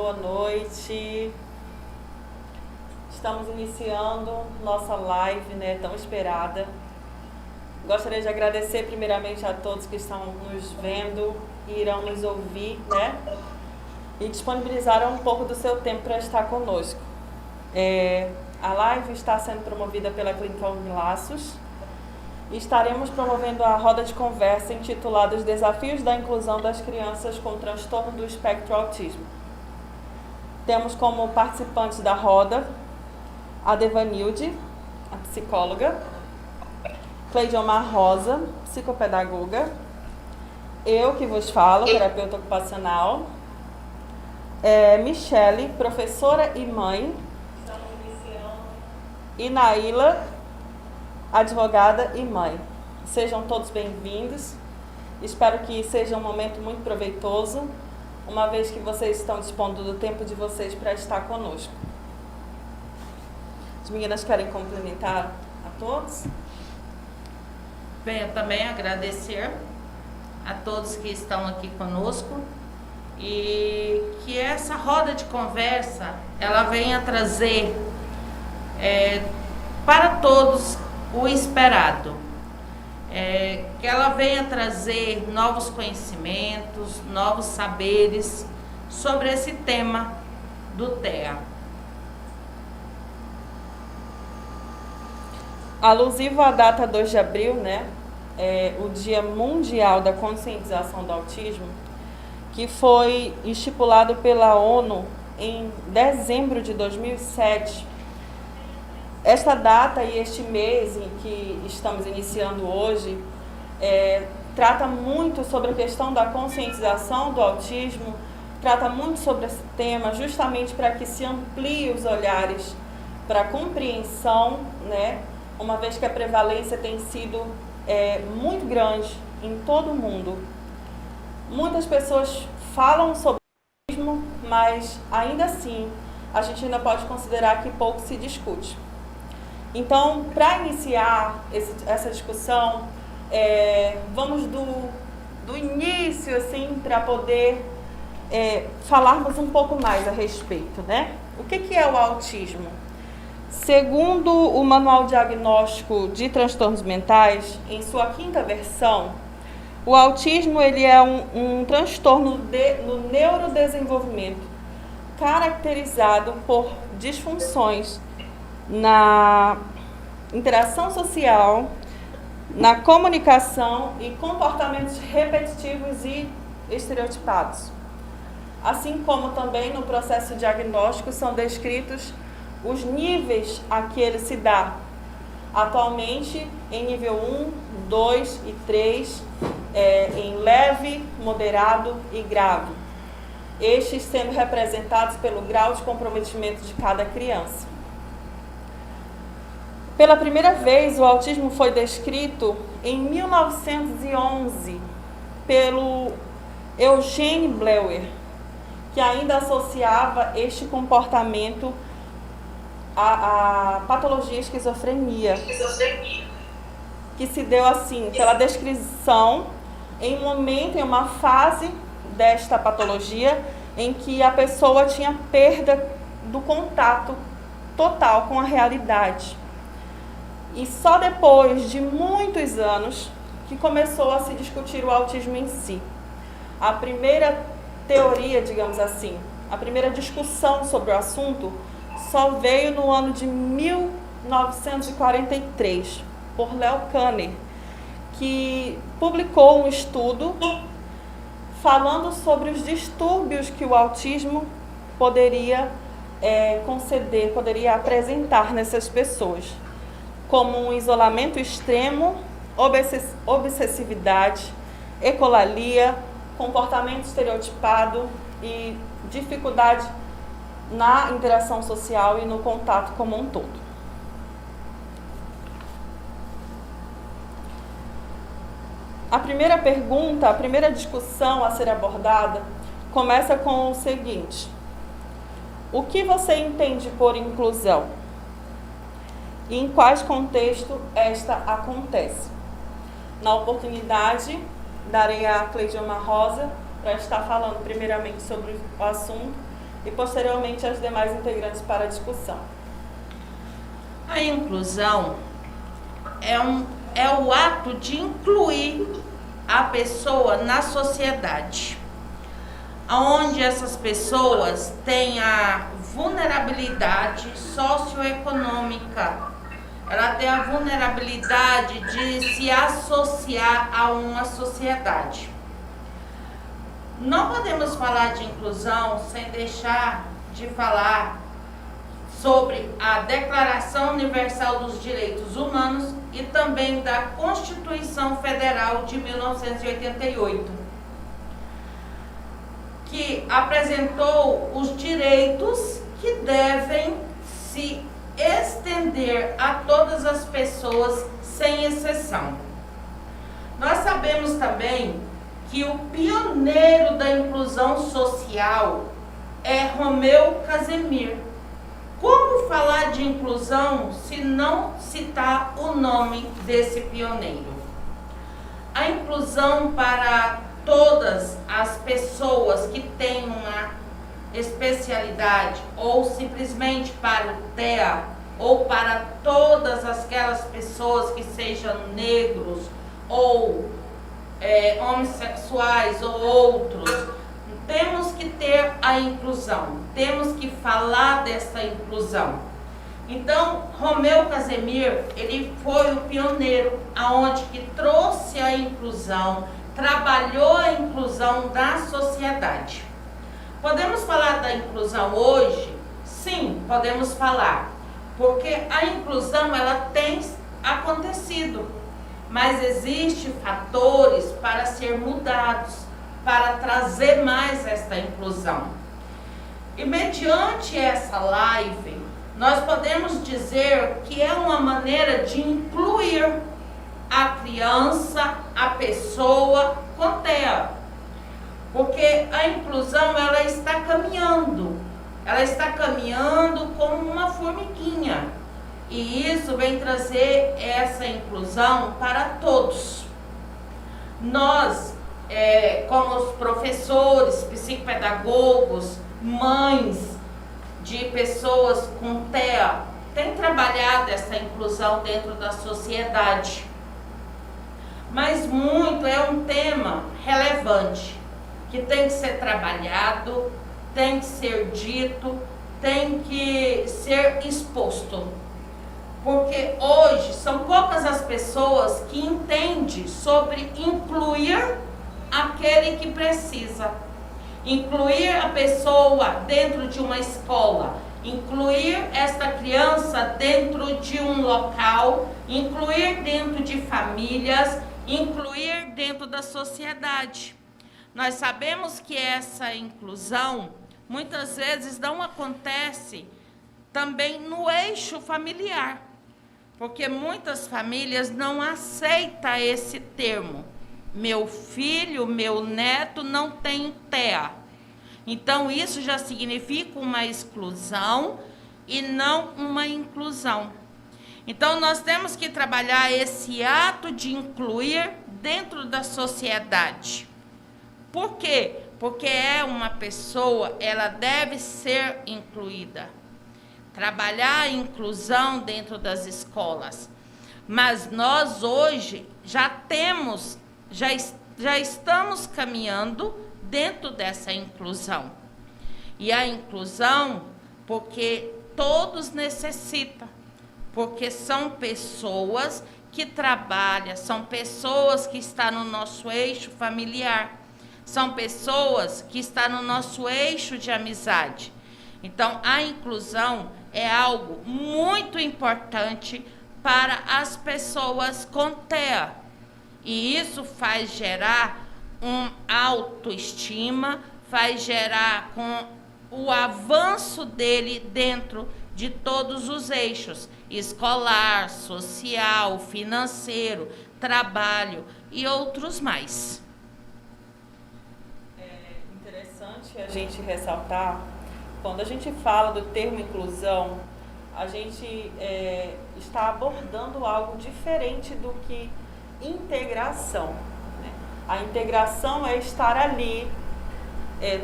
boa noite. Estamos iniciando nossa live, né, tão esperada. Gostaria de agradecer primeiramente a todos que estão nos vendo e irão nos ouvir, né, e disponibilizaram um pouco do seu tempo para estar conosco. A live está sendo promovida pela Clínica Unilaços e estaremos promovendo a roda de conversa intitulada Os Desafios da Inclusão das Crianças com Transtorno do Espectro Autismo. Temos como participantes da roda a Devanilde, a psicóloga, Cleidiomar Rosa, psicopedagoga, eu que vos falo, terapeuta ocupacional, Michele, professora e mãe, e Naila, advogada e mãe. Sejam todos bem-vindos. Espero que seja um momento muito proveitoso, uma vez que vocês estão dispondo do tempo de vocês para estar conosco. As meninas querem complementar a todos? Bem, eu também agradecer a todos que estão aqui conosco e que essa roda de conversa ela venha trazer para todos o esperado, que ela venha trazer novos conhecimentos, novos saberes sobre esse tema do TEA. Alusivo à data 2 de abril, né, o Dia Mundial da Conscientização do Autismo, que foi estipulado pela ONU em dezembro de 2007, esta data e este mês em que estamos iniciando hoje trata muito sobre a questão da conscientização do autismo, trata muito sobre esse tema justamente para que se amplie os olhares para a compreensão, né, uma vez que a prevalência tem sido muito grande em todo o mundo. Muitas pessoas falam sobre o autismo, mas ainda assim a gente ainda pode considerar que pouco se discute. Então, para iniciar essa discussão, vamos do início, assim, para poder falarmos um pouco mais a respeito, né? O que é o autismo? Segundo o Manual Diagnóstico de Transtornos Mentais, em sua 5ª versão, o autismo ele é um transtorno no neurodesenvolvimento caracterizado por disfunções na interação social, na comunicação e comportamentos repetitivos e estereotipados. Assim como também no processo diagnóstico são descritos os níveis a que ele se dá. Atualmente em nível 1, 2 e 3, em leve, moderado e grave. Estes sendo representados pelo grau de comprometimento de cada criança. Pela primeira vez, o autismo foi descrito em 1911 pelo Eugene Bleuer, que ainda associava este comportamento à patologia esquizofrenia, que se deu assim, pela descrição em uma fase desta patologia em que a pessoa tinha perda do contato total com a realidade. E só depois de muitos anos que começou a se discutir o autismo em si. A primeira teoria, digamos assim, a primeira discussão sobre o assunto só veio no ano de 1943, por Leo Kanner, que publicou um estudo falando sobre os distúrbios que o autismo poderia poderia apresentar nessas pessoas, como um isolamento extremo, obsessividade, ecolalia, comportamento estereotipado e dificuldade na interação social e no contato como um todo. A primeira pergunta, a primeira discussão a ser abordada começa com o seguinte: o que você entende por inclusão? E em quais contextos esta acontece? Na oportunidade, darei a Cleidiomar Rosa para estar falando primeiramente sobre o assunto e posteriormente as demais integrantes para a discussão. A inclusão é o ato de incluir a pessoa na sociedade, onde essas pessoas têm a vulnerabilidade socioeconômica, ela tem a vulnerabilidade de se associar a uma sociedade. Não podemos falar de inclusão sem deixar de falar sobre a Declaração Universal dos Direitos Humanos e também da Constituição Federal de 1988, que apresentou os direitos que devem se estender a todas as pessoas sem exceção. Nós sabemos também que o pioneiro da inclusão social é Romeu Casimir. Como falar de inclusão se não citar o nome desse pioneiro? A inclusão para todas as pessoas que têm uma especialidade, ou simplesmente para o TEA, ou para todas aquelas pessoas que sejam negros, ou homossexuais, ou outros, temos que ter a inclusão, temos que falar dessa inclusão. Então, Romeu Casimir, ele foi o pioneiro aonde que trouxe a inclusão, trabalhou a inclusão da sociedade. Podemos falar da inclusão hoje? Sim, podemos falar, porque a inclusão ela tem acontecido, mas existem fatores para ser mudados, para trazer mais esta inclusão. E mediante essa live, nós podemos dizer que é uma maneira de incluir a criança, a pessoa com TEA. Porque a inclusão ela está caminhando como uma formiguinha. E isso vem trazer essa inclusão para todos. Nós, como os professores, psicopedagogos, mães de pessoas com TEA, tem trabalhado essa inclusão dentro da sociedade. Mas muito é um tema relevante, que tem que ser trabalhado, tem que ser dito, tem que ser exposto. Porque hoje são poucas as pessoas que entendem sobre incluir aquele que precisa. Incluir a pessoa dentro de uma escola, incluir esta criança dentro de um local, incluir dentro de famílias, incluir dentro da sociedade. Nós sabemos que essa inclusão muitas vezes não acontece também no eixo familiar, porque muitas famílias não aceitam esse termo. Meu filho, meu neto não tem TEA. Então, isso já significa uma exclusão e não uma inclusão. Então, nós temos que trabalhar esse ato de incluir dentro da sociedade. Por quê? Porque é uma pessoa, ela deve ser incluída. Trabalhar a inclusão dentro das escolas. Mas nós hoje já estamos caminhando dentro dessa inclusão. E a inclusão, porque todos necessitam, porque são pessoas que trabalham, são pessoas que estão no nosso eixo familiar, são pessoas que estão no nosso eixo de amizade. Então, a inclusão é algo muito importante para as pessoas com TEA. E isso faz gerar uma autoestima, faz gerar com o avanço dele dentro de todos os eixos, escolar, social, financeiro, trabalho e outros mais. É interessante a gente ressaltar, quando a gente fala do termo inclusão, a gente está abordando algo diferente do que integração. Né? A integração é estar ali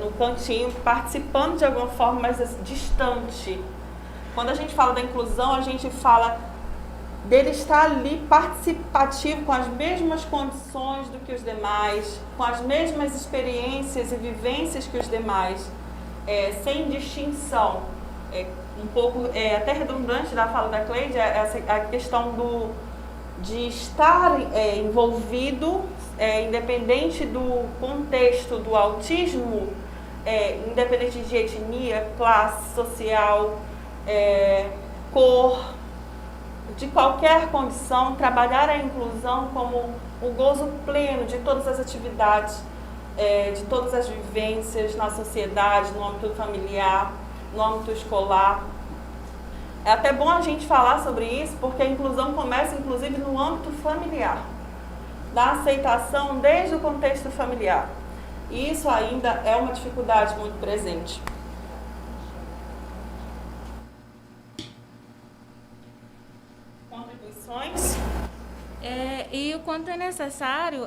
no cantinho, participando de alguma forma, mas distante. Quando a gente fala da inclusão, a gente fala dele estar ali participativo, com as mesmas condições do que os demais, com as mesmas experiências e vivências que os demais, sem distinção. Um pouco até redundante da fala da Cleide, a questão de estar envolvido, independente do contexto do autismo, independente de etnia, classe social, cor, de qualquer condição, trabalhar a inclusão como o gozo pleno de todas as atividades, de todas as vivências na sociedade, no âmbito familiar, no âmbito escolar. É até bom a gente falar sobre isso, porque a inclusão começa, inclusive, no âmbito familiar, da aceitação desde o contexto familiar. E isso ainda é uma dificuldade muito presente. Contribuições? E o quanto é necessário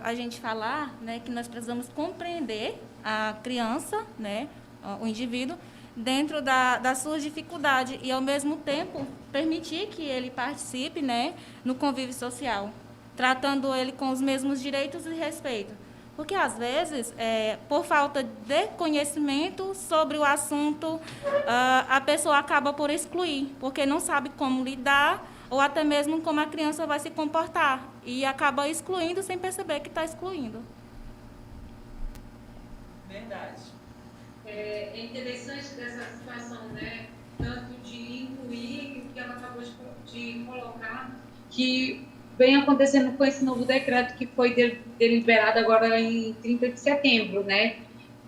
a gente falar, né, que nós precisamos compreender a criança, né, o indivíduo, dentro da sua dificuldade e, ao mesmo tempo, permitir que ele participe, né, no convívio social, tratando ele com os mesmos direitos e respeito. Porque, às vezes, por falta de conhecimento sobre o assunto, a pessoa acaba por excluir, porque não sabe como lidar ou até mesmo como a criança vai se comportar, e acaba excluindo sem perceber que está excluindo. Verdade. É interessante dessa situação, né? Tanto de incluir o que ela acabou de colocar, que vem acontecendo com esse novo decreto que foi deliberado agora em 30 de setembro, né?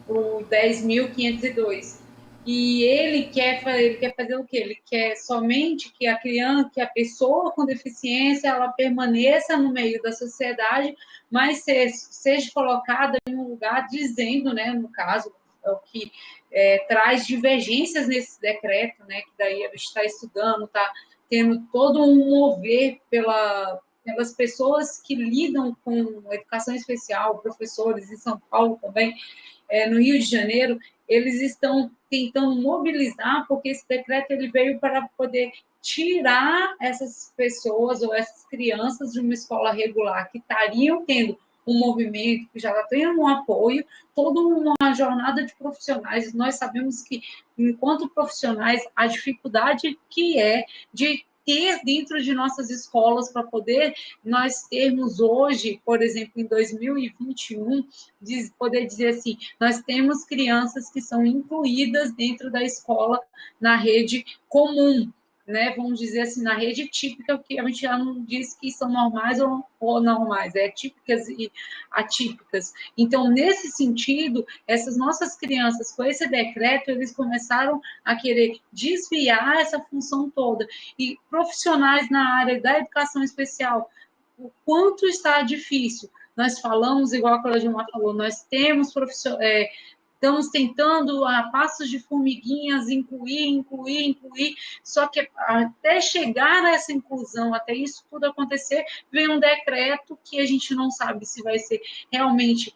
O 10.502. E ele quer fazer o quê? Ele quer somente que a criança, que a pessoa com deficiência, ela permaneça no meio da sociedade, mas seja colocada em um lugar dizendo, né, no caso, é o que traz divergências nesse decreto, né, que daí a gente está estudando, está tendo todo um mover pelas pessoas que lidam com educação especial, professores em São Paulo também, no Rio de Janeiro, eles estão tentando mobilizar, porque esse decreto ele veio para poder tirar essas pessoas ou essas crianças de uma escola regular que estariam tendo um movimento, que já tem um apoio, toda uma jornada de profissionais. Nós sabemos que, enquanto profissionais, a dificuldade que é de ter dentro de nossas escolas para poder nós termos hoje, por exemplo, em 2021, poder dizer assim, nós temos crianças que são incluídas dentro da escola na rede comum, né, vamos dizer assim, na rede típica, que a gente já não diz que são normais ou normais, típicas e atípicas. Então, nesse sentido, essas nossas crianças, com esse decreto, eles começaram a querer desviar essa função toda. E profissionais na área da educação especial, o quanto está difícil. Nós falamos, igual a colega Gilmar falou, nós temos estamos tentando, a passos de formiguinhas, incluir, só que até chegar nessa inclusão, até isso tudo acontecer, vem um decreto que a gente não sabe se vai ser realmente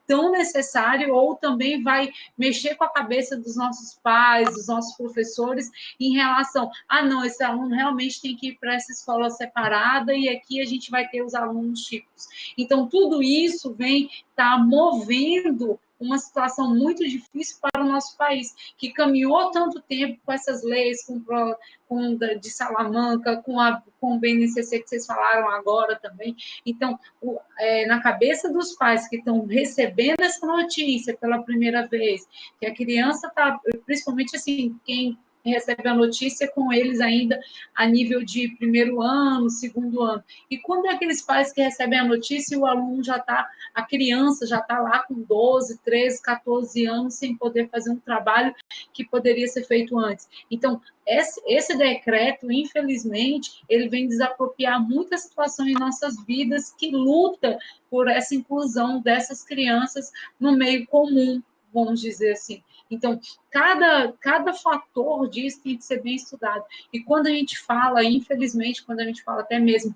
tão necessário ou também vai mexer com a cabeça dos nossos pais, dos nossos professores, em relação, não, esse aluno realmente tem que ir para essa escola separada e aqui a gente vai ter os alunos típicos. Então, tudo isso vem movendo uma situação muito difícil para o nosso país, que caminhou tanto tempo com essas leis, de Salamanca, com o BNCC que vocês falaram agora também. Então, na cabeça dos pais que estão recebendo essa notícia pela primeira vez, que a criança está, principalmente assim, quem recebe a notícia com eles ainda a nível de primeiro ano, segundo ano. E quando é aqueles pais que recebem a notícia e o aluno a criança já está lá com 12, 13, 14 anos sem poder fazer um trabalho que poderia ser feito antes. Então, esse decreto, infelizmente, ele vem desapropriar muitas situações em nossas vidas que luta por essa inclusão dessas crianças no meio comum, vamos dizer assim. Então, cada fator disso tem que ser bem estudado. E quando a gente fala, infelizmente, quando a gente fala até mesmo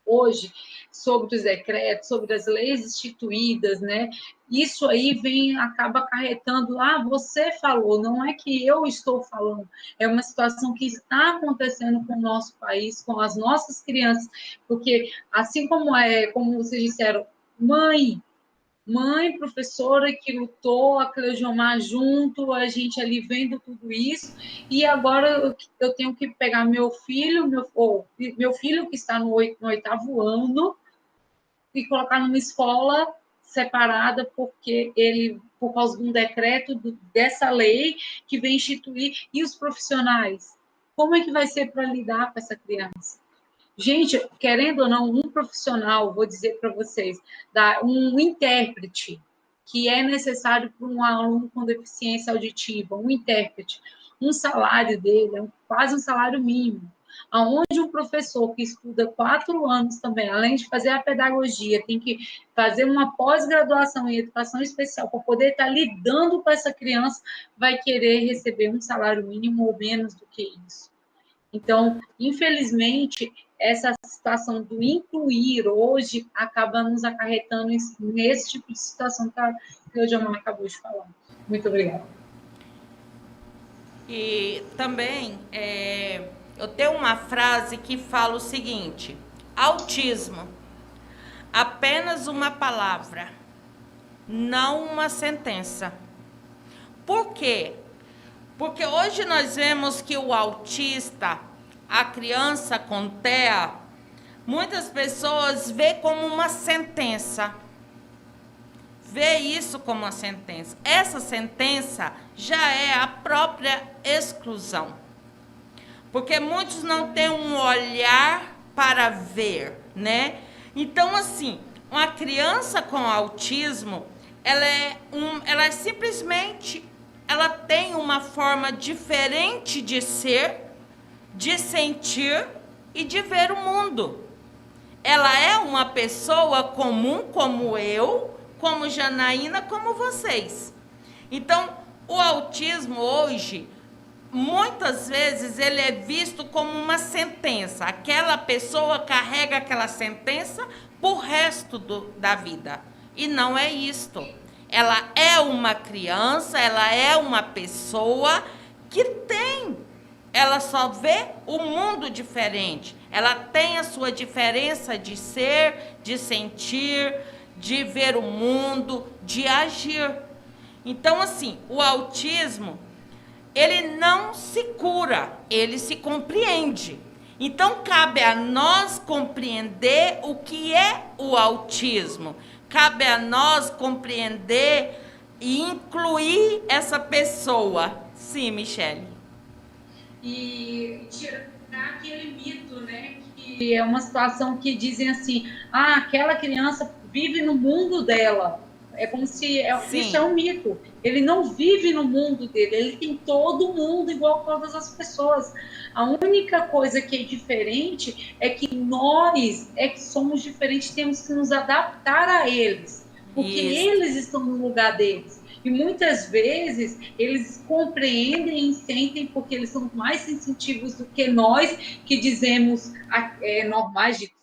hoje sobre os decretos, sobre as leis instituídas, né? Isso aí acaba acarretando, você falou, não é que eu estou falando, é uma situação que está acontecendo com o nosso país, com as nossas crianças, porque assim como vocês disseram, mãe, professora que lutou, a Cleojomar junto, a gente ali vendo tudo isso, e agora eu tenho que pegar meu filho que está no 8º ano, e colocar numa escola separada, porque por causa de um decreto dessa lei que vem instituir, e os profissionais? Como é que vai ser para lidar com essa criança? Gente, querendo ou não, um profissional, vou dizer para vocês, um intérprete, que é necessário para um aluno com deficiência auditiva, um intérprete, um salário dele é quase um salário mínimo. Aonde um professor que estuda 4 anos também, além de fazer a pedagogia, tem que fazer uma pós-graduação em educação especial para poder estar lidando com essa criança, vai querer receber um salário mínimo ou menos do que isso. Então, infelizmente, essa situação do incluir hoje acaba nos acarretando nesse tipo de situação que o Jamão acabou de falar. Muito obrigada. E também eu tenho uma frase que fala o seguinte: autismo, apenas uma palavra, não uma sentença. Por quê? Porque hoje nós vemos que o autista, a criança com TEA, muitas pessoas vê como uma sentença. Vê isso como uma sentença. Essa sentença já é a própria exclusão. Porque muitos não têm um olhar para ver, né? Então, assim, uma criança com autismo, ela simplesmente... ela tem uma forma diferente de ser, de sentir e de ver o mundo. Ela é uma pessoa comum como eu, como Janaína, como vocês. Então, o autismo hoje, muitas vezes, ele é visto como uma sentença. Aquela pessoa carrega aquela sentença pro resto da vida. E não é isto. Ela é uma criança, ela é uma pessoa que ela só vê o mundo diferente. Ela tem a sua diferença de ser, de sentir, de ver o mundo, de agir. Então, assim, o autismo, ele não se cura, ele se compreende. Então, cabe a nós compreender o que é o autismo. Cabe a nós compreender e incluir essa pessoa. Sim, Michele. E tirar aquele mito, né? Que é uma situação que dizem assim, aquela criança vive no mundo dela. É como se isso é um mito. Ele não vive no mundo dele, ele tem todo mundo igual a todas as pessoas. A única coisa que é diferente é que nós é que somos diferentes, temos que nos adaptar a eles, porque eles estão no lugar deles. E muitas vezes eles compreendem e sentem porque eles são mais sensitivos do que nós, que dizemos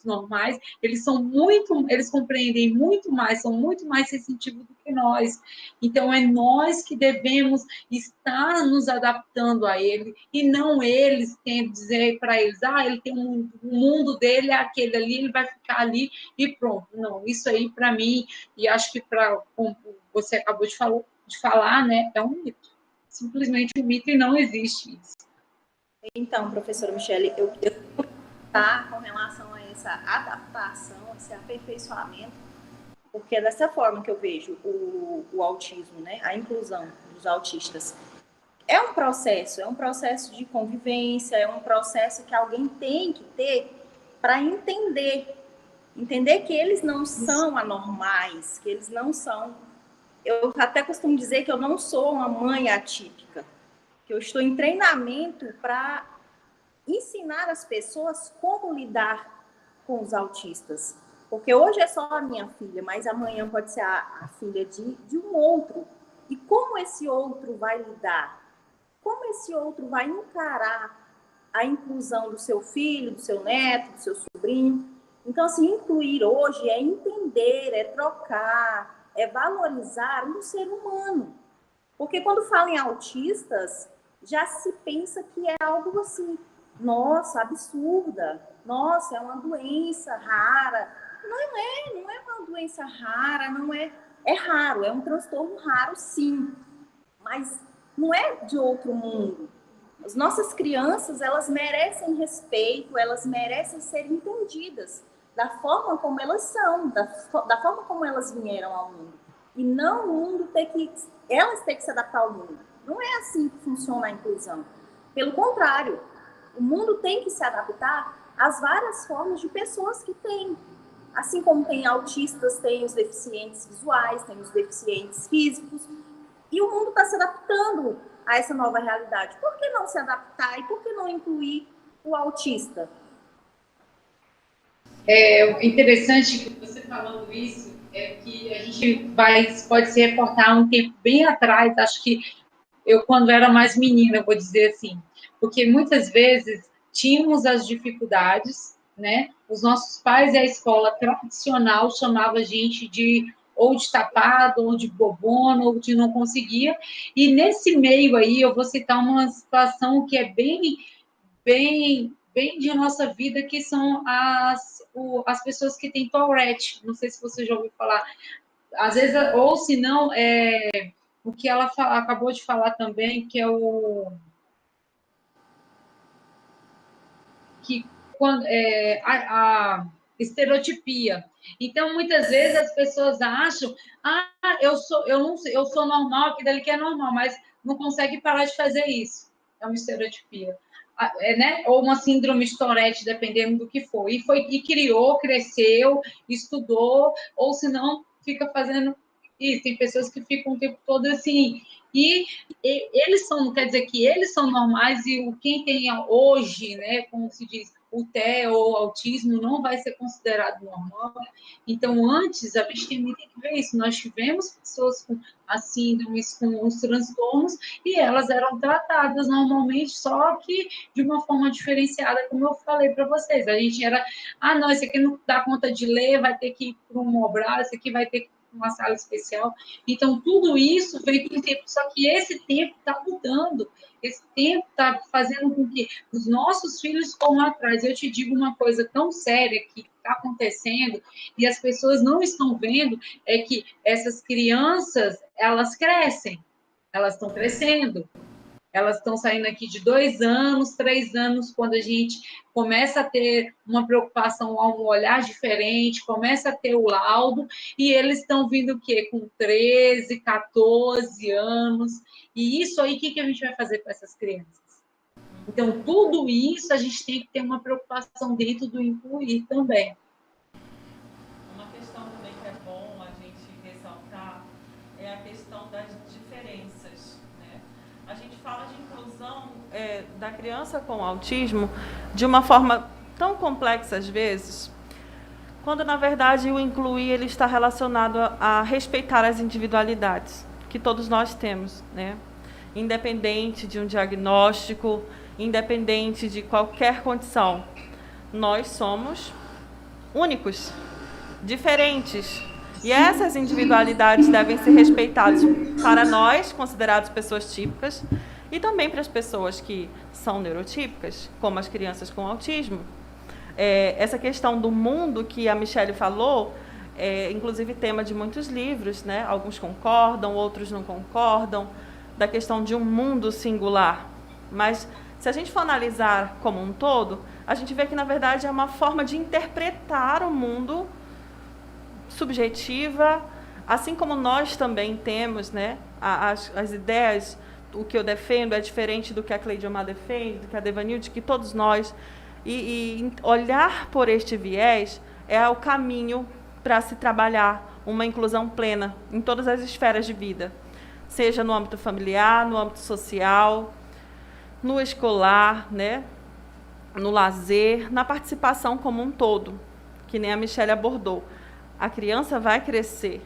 normais, eles compreendem muito mais, são muito mais sensitivos do que nós. Então é nós que devemos estar nos adaptando a ele, e não eles tendo dizer para eles, ele tem o mundo dele, é aquele ali, ele vai ficar ali e pronto. Não, isso aí para mim, e acho que como você acabou de falar, né, é um mito. Simplesmente um mito e não existe isso. Então, professora Michele, eu com relação a essa adaptação, esse aperfeiçoamento, porque é dessa forma que eu vejo o autismo, né, a inclusão dos autistas. É um processo de convivência, é um processo que alguém tem que ter para entender que eles não são anormais, que eles não são... Eu até costumo dizer que eu não sou uma mãe atípica, que eu estou em treinamento para ensinar as pessoas como lidar com os autistas. Porque hoje é só a minha filha, mas amanhã pode ser a filha de um outro. E como esse outro vai lidar? Como esse outro vai encarar a inclusão do seu filho, do seu neto, do seu sobrinho? Então, assim, incluir hoje é entender, é trocar, é valorizar um ser humano. Porque quando fala em autistas, já se pensa que é algo assim, nossa, absurda, nossa, é uma doença rara. Não é uma doença rara, é raro, é um transtorno raro, sim, mas não é de outro mundo. As nossas crianças, elas merecem respeito, elas merecem ser entendidas da forma como elas são, da forma como elas vieram ao mundo. E não o mundo elas ter que se adaptar ao mundo. Não é assim que funciona a inclusão. Pelo contrário, o mundo tem que se adaptar às várias formas de pessoas que tem. Assim como tem autistas, tem os deficientes visuais, tem os deficientes físicos, e o mundo está se adaptando a essa nova realidade. Por que não se adaptar e por que não incluir o autista? É interessante que você falando isso, é que a gente pode se reportar um tempo bem atrás, acho que eu quando era mais menina, vou dizer assim, porque muitas vezes tínhamos as dificuldades, né? Os nossos pais e a escola tradicional chamava a gente de ou de tapado, ou de bobona, ou de não conseguia, e nesse meio aí eu vou citar uma situação que é bem de nossa vida, que são as pessoas que têm Tourette. Não sei se você já ouviu falar. Às vezes, ou se não, o que ela acabou de falar também, que é a estereotipia. Então, muitas vezes as pessoas acham, eu sou normal, aquilo ali que é normal, mas não consegue parar de fazer isso. É uma estereotipia. Né? Ou uma síndrome de Tourette, dependendo do que for. E criou, cresceu, estudou, ou se não, fica fazendo isso. Tem pessoas que ficam o tempo todo assim. E eles são, não quer dizer que eles são normais e quem tem hoje, né, como se diz, o TEA ou autismo não vai ser considerado normal. Então, antes, a gente tem que ver isso. Nós tivemos pessoas com as síndromes, com os transtornos, e elas eram tratadas normalmente, só que de uma forma diferenciada, como eu falei para vocês. A gente era, não, esse aqui não dá conta de ler, vai ter que ir para um Mobral, esse aqui vai ter que ir para uma sala especial. Então, tudo isso veio com o tempo, só que esse tempo está mudando, esse tempo está fazendo com que os nossos filhos corram atrás. Eu te digo uma coisa tão séria que está acontecendo e as pessoas não estão vendo, é que essas crianças, elas crescem, elas estão crescendo. Elas estão saindo aqui de 2 anos, 3 anos, quando a gente começa a ter uma preocupação, um olhar diferente, começa a ter o laudo, e eles estão vindo o quê? Com 13, 14 anos. E isso aí, o que a gente vai fazer com essas crianças? Então, tudo isso a gente tem que ter uma preocupação dentro do incluir também. Uma questão também que é bom a gente ressaltar é a questão das diferenças, né? A gente fala de inclusão da criança com autismo de uma forma tão complexa às vezes, quando na verdade o incluir ele está relacionado a respeitar as individualidades que todos nós temos, né? Independente de um diagnóstico, independente de qualquer condição, nós somos únicos, diferentes. E essas individualidades devem ser respeitadas para nós, considerados pessoas típicas, e também para as pessoas que são neurotípicas, como as crianças com autismo. Essa questão do mundo que a Michelle falou, inclusive tema de muitos livros, né? Alguns concordam, outros não concordam, da questão de um mundo singular. Mas, se a gente for analisar como um todo, a gente vê que, na verdade, é uma forma de interpretar o mundo subjetiva, assim como nós também temos, né, as ideias, o que eu defendo é diferente do que a Cleidiomar defende, do que a Devanilde, que todos nós, e olhar por este viés é o caminho para se trabalhar uma inclusão plena em todas as esferas de vida, seja no âmbito familiar, no âmbito social, no escolar, né, no lazer, na participação como um todo, que nem a Michelle abordou. A criança vai crescer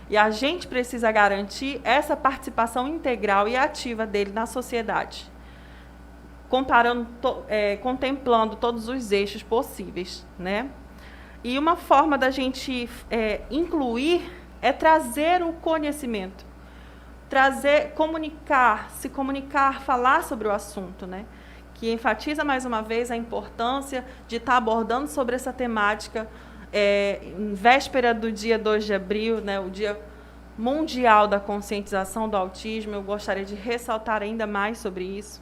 e a gente precisa garantir essa participação integral e ativa dele na sociedade, contemplando todos os eixos possíveis, né? E uma forma da gente incluir é trazer o conhecimento, se comunicar, falar sobre o assunto, né? Que enfatiza mais uma vez a importância de estar abordando sobre essa temática em véspera do dia 2 de abril, né? O Dia Mundial da Conscientização do Autismo. Eu gostaria de ressaltar ainda mais sobre isso.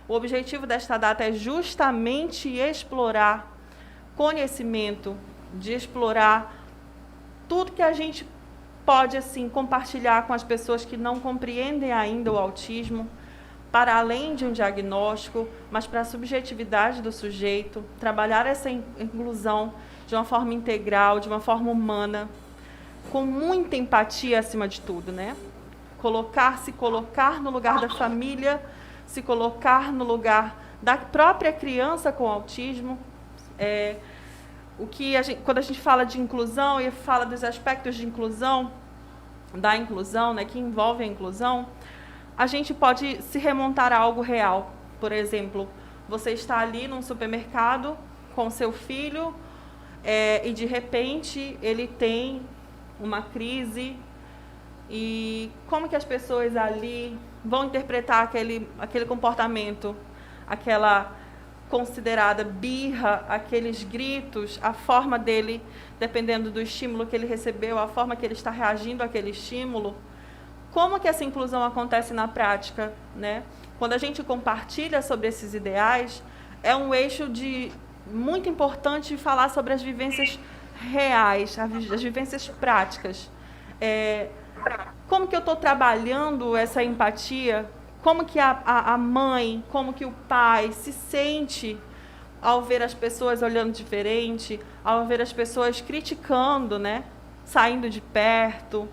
O objetivo desta data é justamente explorar conhecimento, de explorar tudo que a gente pode assim compartilhar com as pessoas que não compreendem ainda o autismo, para além de um diagnóstico, mas para a subjetividade do sujeito, trabalhar essa inclusão de uma forma integral, de uma forma humana, com muita empatia acima de tudo, né? Se colocar no lugar da família, se colocar no lugar da própria criança com autismo. Quando a gente fala de inclusão e fala dos aspectos de inclusão, da inclusão, né, que envolve a inclusão, a gente pode se remontar a algo real. Por exemplo, você está ali num supermercado com seu filho e, de repente, ele tem uma crise. E como que as pessoas ali vão interpretar aquele comportamento, aquela considerada birra, aqueles gritos, a forma dele, dependendo do estímulo que ele recebeu, a forma que ele está reagindo àquele estímulo? Como que essa inclusão acontece na prática, né? Quando a gente compartilha sobre esses ideais, é um eixo muito importante falar sobre as vivências reais, as vivências práticas. Como que eu estou trabalhando essa empatia? Como que a mãe, como que o pai se sente ao ver as pessoas olhando diferente, ao ver as pessoas criticando, né? Saindo de perto,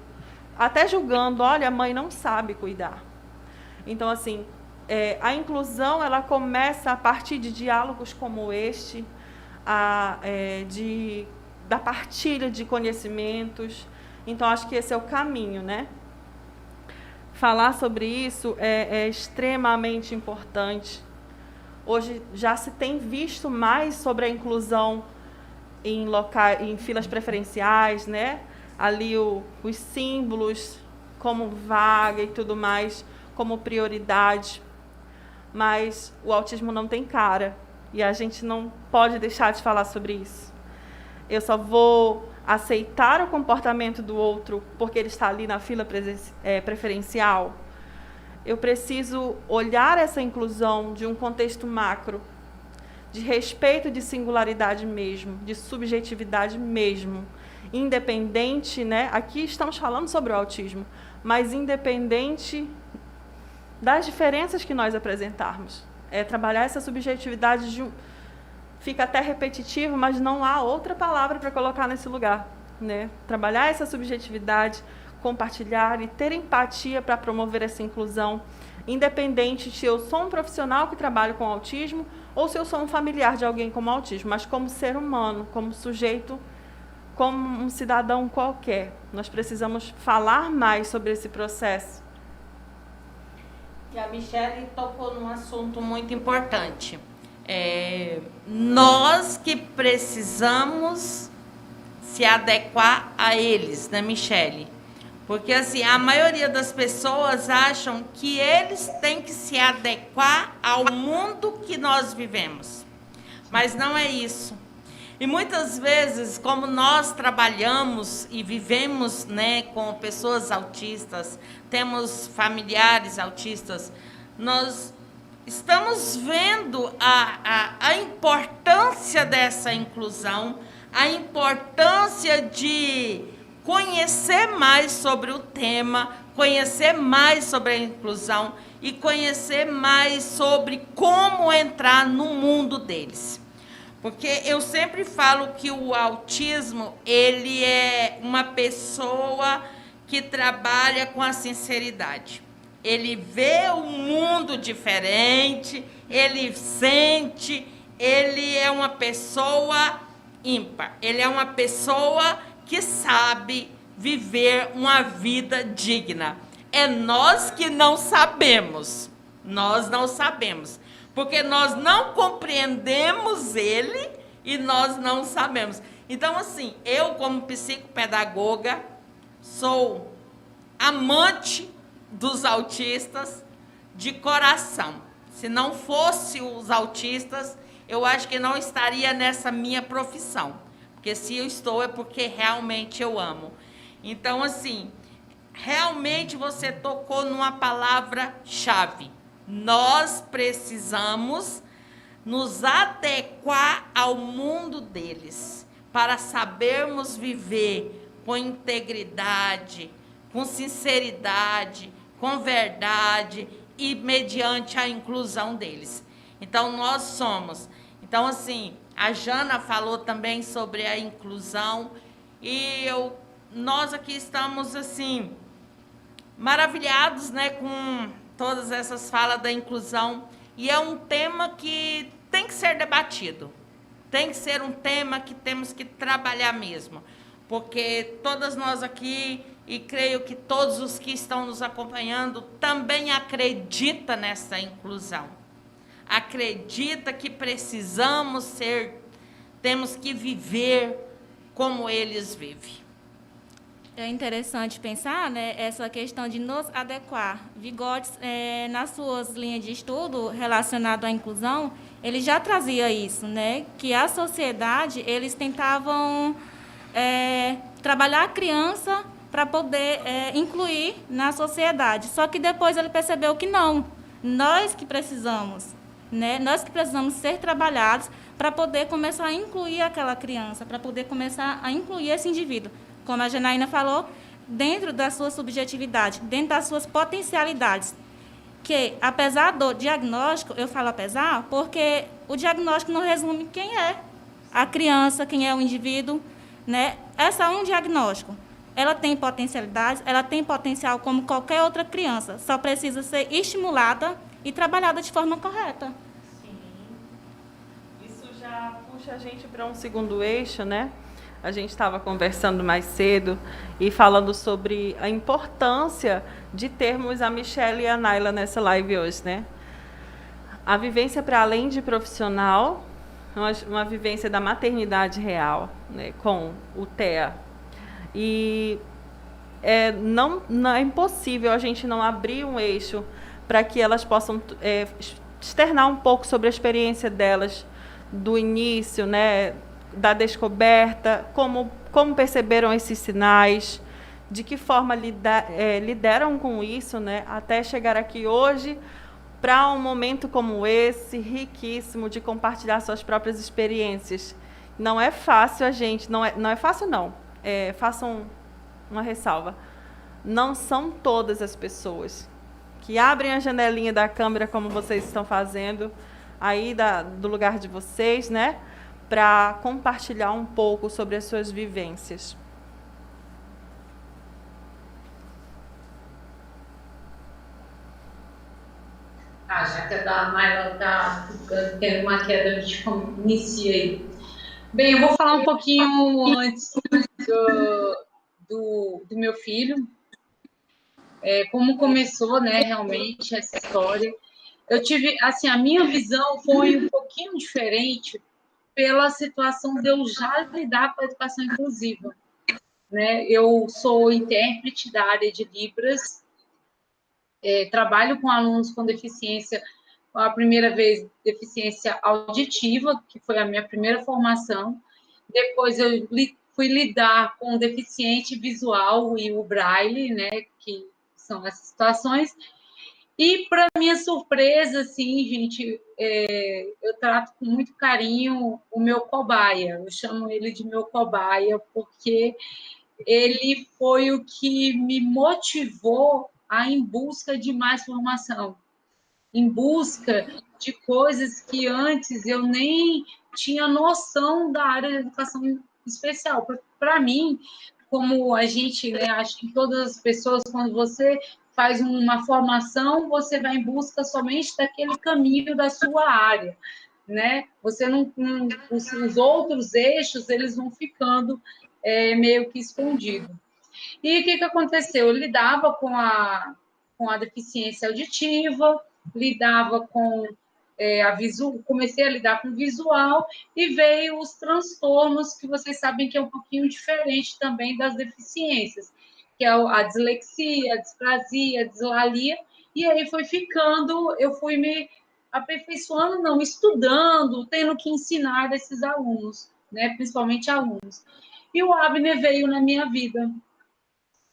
até julgando, olha, a mãe não sabe cuidar. Então, assim, a inclusão, ela começa a partir de diálogos como este, da partilha de conhecimentos. Então, acho que esse é o caminho, né? Falar sobre isso é extremamente importante. Hoje já se tem visto mais sobre a inclusão em filas preferenciais, né? Ali os símbolos como vaga e tudo mais, como prioridade. Mas o autismo não tem cara e a gente não pode deixar de falar sobre isso. Eu só vou aceitar o comportamento do outro porque ele está ali na fila preferencial. Eu preciso olhar essa inclusão de um contexto macro, de respeito de singularidade mesmo, de subjetividade mesmo, independente, né? Aqui estamos falando sobre o autismo, mas independente das diferenças que nós apresentarmos. Trabalhar essa subjetividade fica até repetitivo, mas não há outra palavra para colocar nesse lugar, né? Trabalhar essa subjetividade, compartilhar e ter empatia para promover essa inclusão, independente se eu sou um profissional que trabalha com autismo ou se eu sou um familiar de alguém com autismo, mas como ser humano, como sujeito, como um cidadão qualquer. Nós precisamos falar mais sobre esse processo. E a Michele tocou num assunto muito importante. Nós que precisamos se adequar a eles, né, Michele? Porque assim, a maioria das pessoas acham que eles têm que se adequar ao mundo que nós vivemos. Mas não é isso. E muitas vezes, como nós trabalhamos e vivemos, né, com pessoas autistas, temos familiares autistas, nós estamos vendo a importância dessa inclusão, a importância de conhecer mais sobre o tema, conhecer mais sobre a inclusão e conhecer mais sobre como entrar no mundo deles. Porque eu sempre falo que o autismo, ele é uma pessoa que trabalha com a sinceridade. Ele vê o mundo diferente, ele sente, ele é uma pessoa ímpar. Ele é uma pessoa que sabe viver uma vida digna. É nós que não sabemos. Nós não sabemos. Porque nós não compreendemos ele e nós não sabemos. Então, assim, eu como psicopedagoga sou amante dos autistas de coração. Se não fosse os autistas, eu acho que não estaria nessa minha profissão. Porque se eu estou é porque realmente eu amo. Então, assim, realmente você tocou numa palavra-chave. Nós precisamos nos adequar ao mundo deles para sabermos viver com integridade, com sinceridade, com verdade e mediante a inclusão deles. Então, nós somos. Então, assim, a Jana falou também sobre a inclusão e nós aqui estamos, assim, maravilhados, né, com todas essas falas da inclusão. E é um tema que tem que ser debatido. Tem que ser um tema que temos que trabalhar mesmo. Porque todas nós aqui, e creio que todos os que estão nos acompanhando, também acreditam nessa inclusão. Acredita que precisamos ser, temos que viver como eles vivem. É interessante pensar, né, essa questão de nos adequar. Vygotsky, nas suas linhas de estudo relacionado à inclusão, ele já trazia isso, né, que a sociedade, eles tentavam trabalhar a criança para poder incluir na sociedade. Só que depois ele percebeu que não, nós que precisamos, né, nós que precisamos ser trabalhados para poder começar a incluir aquela criança, para poder começar a incluir esse indivíduo. Como a Janaína falou, dentro da sua subjetividade, dentro das suas potencialidades. Que, apesar do diagnóstico, eu falo apesar, porque o diagnóstico não resume quem é a criança, quem é o indivíduo, né? É só um diagnóstico. Ela tem potencialidades, ela tem potencial como qualquer outra criança, só precisa ser estimulada e trabalhada de forma correta. Sim. Isso já puxa a gente para um segundo eixo, né? A gente estava conversando mais cedo e falando sobre a importância de termos a Michelle e a Naila nessa live hoje, né? A vivência para além de profissional, uma vivência da maternidade real, né, com o TEA. E não é impossível a gente não abrir um eixo para que elas possam externar um pouco sobre a experiência delas do início, né, da descoberta, como perceberam esses sinais, de que forma lidaram com isso, né, até chegar aqui hoje para um momento como esse, riquíssimo, de compartilhar suas próprias experiências. Não é fácil a gente, não é fácil não, façam uma ressalva, não são todas as pessoas que abrem a janelinha da câmera como vocês estão fazendo, aí do lugar de vocês, né, para compartilhar um pouco sobre as suas vivências. Já que a da Naila está tendo uma queda, a gente inicia aí. Bem, eu vou falar um pouquinho antes do meu filho, como começou, né, realmente essa história. Eu tive, assim, a minha visão foi um pouquinho diferente pela situação de eu já lidar com a educação inclusiva, né? Eu sou intérprete da área de Libras, trabalho com alunos com deficiência, a primeira vez deficiência auditiva, que foi a minha primeira formação, depois eu fui lidar com o deficiente visual e o braille, né, que são essas situações. E, para minha surpresa, assim, gente, eu trato com muito carinho o meu cobaia. Eu chamo ele de meu cobaia porque ele foi o que me motivou a ir em busca de mais formação, em busca de coisas que antes eu nem tinha noção da área de educação especial. Para mim, como a gente, né, acho que todas as pessoas, quando você faz uma formação, você vai em busca somente daquele caminho da sua área, né? Você os outros eixos, eles vão ficando meio que escondidos. E o que aconteceu? Eu lidava com a deficiência auditiva, lidava com comecei a lidar com visual e veio os transtornos, que vocês sabem que é um pouquinho diferente também das deficiências, que é a dislexia, a disprasia, a dislalia, e aí foi ficando, eu fui me aperfeiçoando, não, estudando, tendo que ensinar esses alunos, né, principalmente alunos. E o Abner veio na minha vida.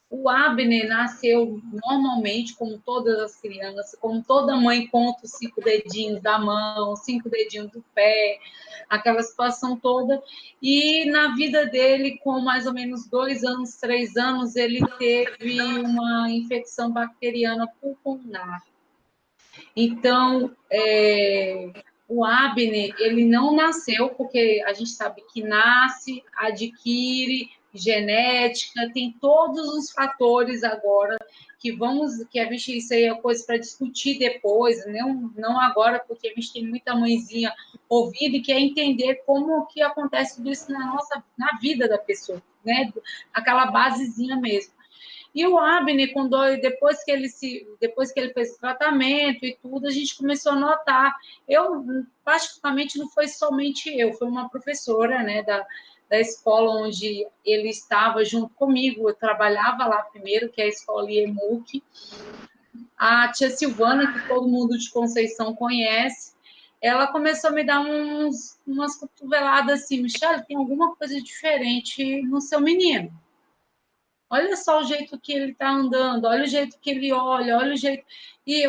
O Abner nasceu normalmente, como todas as crianças, como toda mãe conta os 5 dedinhos da mão, 5 dedinhos do pé, aquela situação toda. E na vida dele, com mais ou menos 2 anos, 3 anos, ele teve uma infecção bacteriana pulmonar. Então, o Abner, ele não nasceu, porque a gente sabe que nasce, adquire, genética, tem todos os fatores agora que a gente, isso aí é coisa para discutir depois, não agora, porque a gente tem muita mãezinha ouvindo e quer entender como que acontece tudo isso na vida da pessoa, né? Aquela basezinha mesmo. E o Abner, depois que ele fez o tratamento e tudo, a gente começou a notar. Particularmente, não foi somente eu, foi uma professora, né, da escola onde ele estava junto comigo. Eu trabalhava lá primeiro, que é a escola IEMUC. A tia Silvana, que todo mundo de Conceição conhece, ela começou a me dar umas cotoveladas assim: Michele, tem alguma coisa diferente no seu menino. Olha só o jeito que ele está andando, olha o jeito que ele olha o jeito... E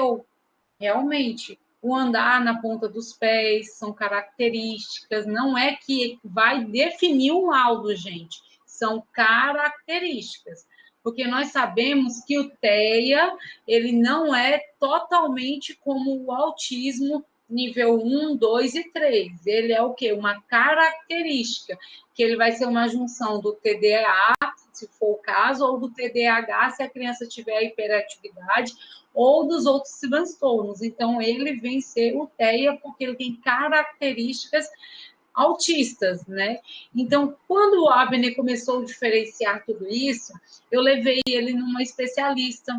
realmente, o andar na ponta dos pés são características, não é que vai definir um laudo, gente, são características. Porque nós sabemos que o TEA, ele não é totalmente como o autismo nível 1, 2 e 3. Ele é o quê? Uma característica, que ele vai ser uma junção do TDAH, se for o caso, ou do TDAH, se a criança tiver hiperatividade, ou dos outros transtornos. Então, ele vem ser o TEA, porque ele tem características autistas, né? Então, quando o Abner começou a diferenciar tudo isso, eu levei ele numa especialista,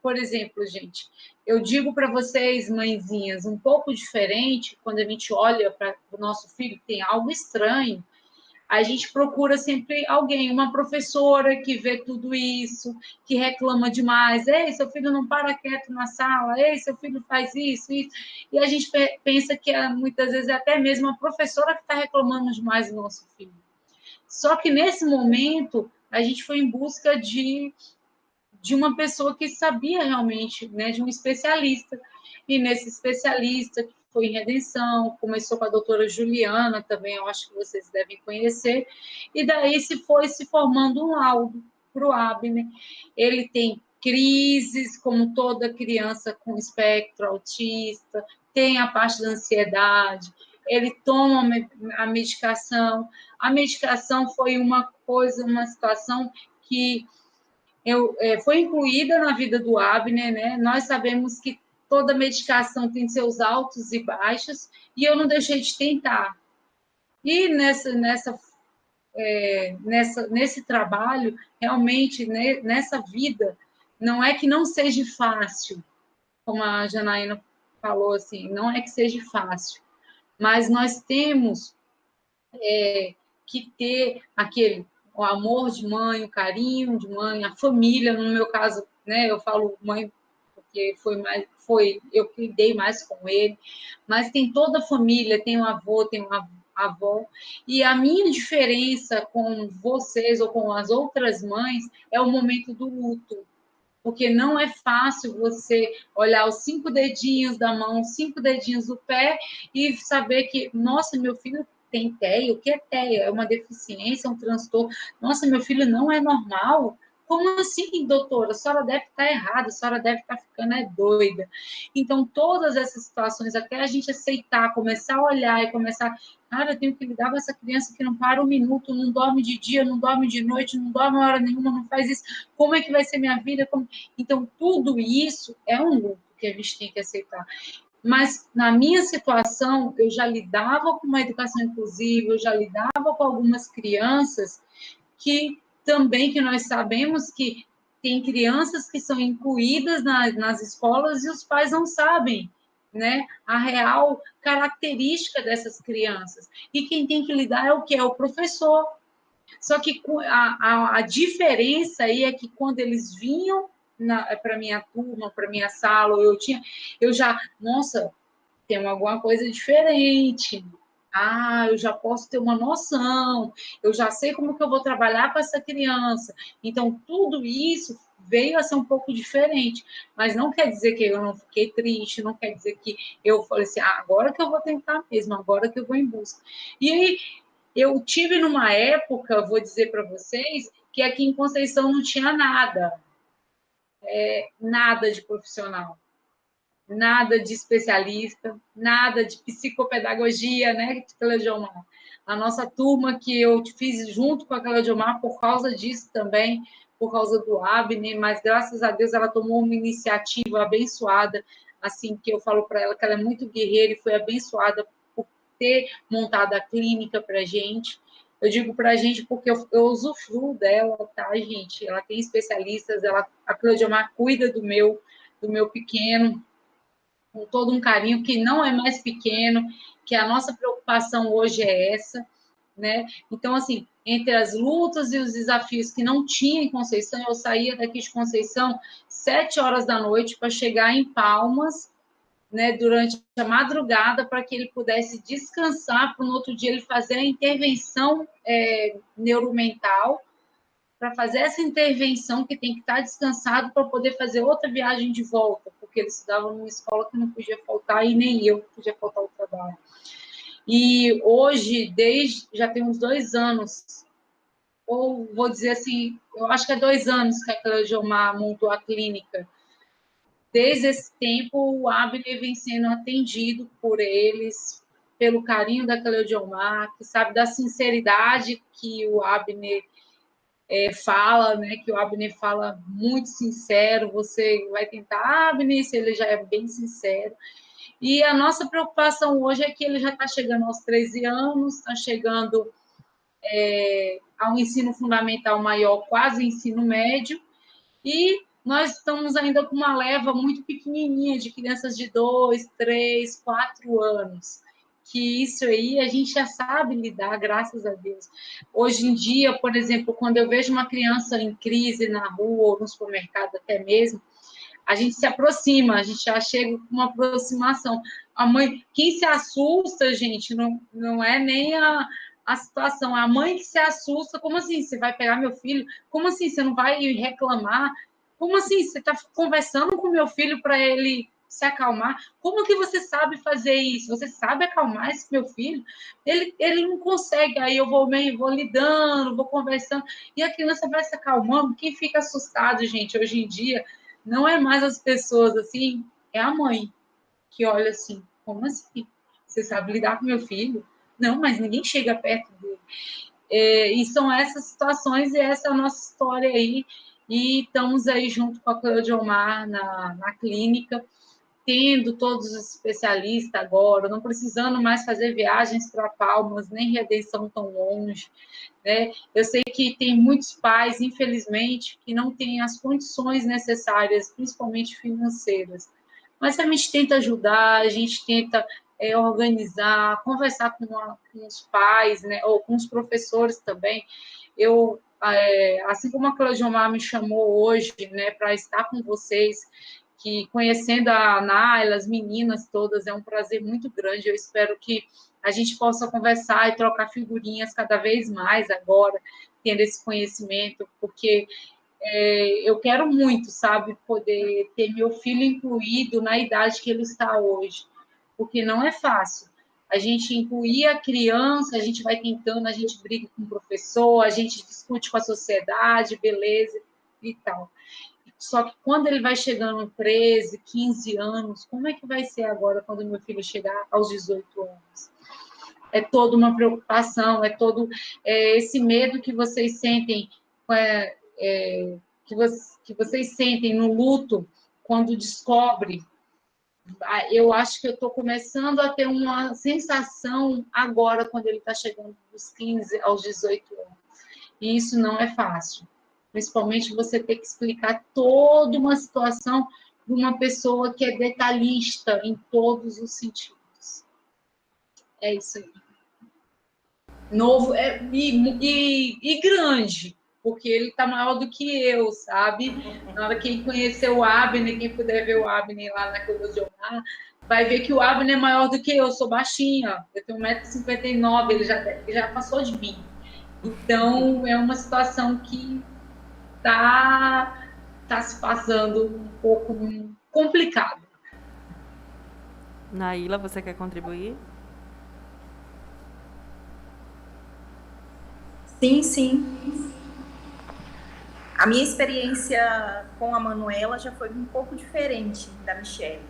por exemplo, gente, eu digo para vocês, mãezinhas, um pouco diferente, quando a gente olha para o nosso filho, tem algo estranho, a gente procura sempre alguém, uma professora que vê tudo isso, que reclama demais. Ei, seu filho não para quieto na sala. Ei, seu filho faz isso, isso. E a gente pensa que muitas vezes é até mesmo a professora que está reclamando demais do nosso filho. Só que nesse momento, a gente foi em busca de uma pessoa que sabia realmente, né, de um especialista. E nesse especialista, que foi em Redenção, começou com a doutora Juliana, também eu acho que vocês devem conhecer, e daí se foi se formando um laudo para o Abner. Ele tem crises, como toda criança com espectro autista, tem a parte da ansiedade, ele toma a medicação. A medicação foi uma situação que foi incluída na vida do Abner, né? Nós sabemos que toda medicação tem seus altos e baixos, e eu não deixei de tentar. E nesse trabalho, realmente, né, nessa vida, não é que não seja fácil, como a Janaína falou, assim, não é que seja fácil, mas nós temos que ter o amor de mãe, o carinho de mãe, a família, no meu caso, né, eu falo mãe porque eu que lidei mais com ele, mas tem toda a família, tem um avô, tem uma avó, e a minha diferença com vocês ou com as outras mães é o momento do luto, porque não é fácil você olhar os 5 dedinhos da mão, os 5 dedinhos do pé e saber que, nossa, meu filho tem TEA. O que é TEA? É uma deficiência, um transtorno. Nossa, meu filho não é normal? Como assim, doutora? A senhora deve estar errada, a senhora deve estar ficando doida. Então, todas essas situações, até a gente aceitar, começar a olhar e começar... Cara, eu tenho que lidar com essa criança que não para um minuto, não dorme de dia, não dorme de noite, não dorme hora nenhuma, não faz isso. Como é que vai ser minha vida? Então, tudo isso é um luto que a gente tem que aceitar. Mas, na minha situação, eu já lidava com uma educação inclusiva, eu já lidava com algumas crianças que nós sabemos que tem crianças que são incluídas nas escolas e os pais não sabem né, a real característica dessas crianças. E quem tem que lidar é o quê? É o professor. Só que a diferença aí é que quando eles vinham para minha turma, para minha sala, eu já, nossa, tem alguma coisa diferente. Ah, eu já posso ter uma noção, eu já sei como que eu vou trabalhar com essa criança. Então, tudo isso veio a ser um pouco diferente, mas não quer dizer que eu não fiquei triste, não quer dizer que eu falei assim, agora que eu vou tentar mesmo, agora que eu vou em busca. E aí, eu tive numa época, vou dizer para vocês, que aqui em Conceição não tinha nada de profissional, nada de especialista, nada de psicopedagogia, né, Cleodiomar? A nossa turma que eu fiz junto com a Cleodiomar por causa disso também, por causa do Abner, mas graças a Deus ela tomou uma iniciativa abençoada, assim, que eu falo para ela que ela é muito guerreira e foi abençoada por ter montado a clínica para a gente. Eu digo para a gente porque eu usufruo dela, tá, gente? Ela tem especialistas, a Cleodiomar cuida do meu pequeno, com todo um carinho, que não é mais pequeno, que a nossa preocupação hoje é essa, né? Então, assim, entre as lutas e os desafios que não tinha em Conceição, eu saía daqui de Conceição 7 horas da noite para chegar em Palmas, né, durante a madrugada, para que ele pudesse descansar, para no outro dia ele fazer a intervenção neuromental, para fazer essa intervenção que tem que estar descansado para poder fazer outra viagem de volta, porque ele estudava numa escola que não podia faltar e nem eu podia faltar o trabalho. E hoje, já tem uns 2 anos, ou vou dizer assim, eu acho que é 2 anos que a Cleodiomar montou a clínica. Desde esse tempo, o Abner vem sendo atendido por eles, pelo carinho da Cleodiomar, que sabe da sinceridade que o Abner fala, né, que o Abner fala muito sincero, você vai tentar, Abner, se ele já é bem sincero. E a nossa preocupação hoje é que ele já está chegando aos 13 anos, está chegando ao ensino fundamental maior, quase ensino médio, e nós estamos ainda com uma leva muito pequenininha de crianças de 2, 3, 4 anos, que isso aí a gente já sabe lidar, graças a Deus. Hoje em dia, por exemplo, quando eu vejo uma criança em crise na rua ou no supermercado até mesmo, a gente se aproxima, a gente já chega com uma aproximação. A mãe, quem se assusta, gente, não é nem a situação, a mãe que se assusta, como assim, você vai pegar meu filho? Como assim, você não vai reclamar? Como assim, você está conversando com meu filho para ele se acalmar? Como que você sabe fazer isso? Você sabe acalmar esse meu filho? Ele não consegue, aí eu vou lidando, vou conversando, e a criança vai se acalmando. Quem fica assustado, gente, hoje em dia, não é mais as pessoas assim, é a mãe que olha assim, como assim? Você sabe lidar com meu filho? Não, mas ninguém chega perto dele. E são essas situações e essa é a nossa história aí. E estamos aí junto com a Cleodiomar na clínica, tendo todos os especialistas agora, não precisando mais fazer viagens para Palmas, nem Redenção tão longe, né? Eu sei que tem muitos pais, infelizmente, que não têm as condições necessárias, principalmente financeiras. Mas a gente tenta ajudar, a gente tenta organizar, conversar com os pais, né, ou com os professores também. Eu, assim como a Cleodiomar me chamou hoje, né, para estar com vocês, que conhecendo a Naila, as meninas todas, é um prazer muito grande. Eu espero que a gente possa conversar e trocar figurinhas cada vez mais agora, tendo esse conhecimento, porque eu quero muito, sabe, poder ter meu filho incluído na idade que ele está hoje, porque não é fácil. A gente incluir a criança, a gente vai tentando, a gente briga com o professor, a gente discute com a sociedade, beleza e tal. Só que quando ele vai chegando em 13, 15 anos, como é que vai ser agora quando meu filho chegar aos 18 anos? É toda uma preocupação, é todo esse medo que vocês sentem, que vocês sentem no luto quando descobre. Eu acho que eu estou começando a ter uma sensação agora, quando ele está chegando dos 15 aos 18 anos. E isso não é fácil. Principalmente você ter que explicar toda uma situação de uma pessoa que é detalhista em todos os sentidos. É isso aí. Novo e grande, porque ele está maior do que eu, sabe? Na hora que ele conhecer o Abner, quem puder ver o Abner lá na Curva de Omar, vai ver que o Abner é maior do que eu sou baixinha, eu tenho 1,59 m, ele já passou de mim. Então, é uma situação que está se passando um pouco complicado. Naila, você quer contribuir? Sim, sim. A minha experiência com a Manuela já foi um pouco diferente da Michelle.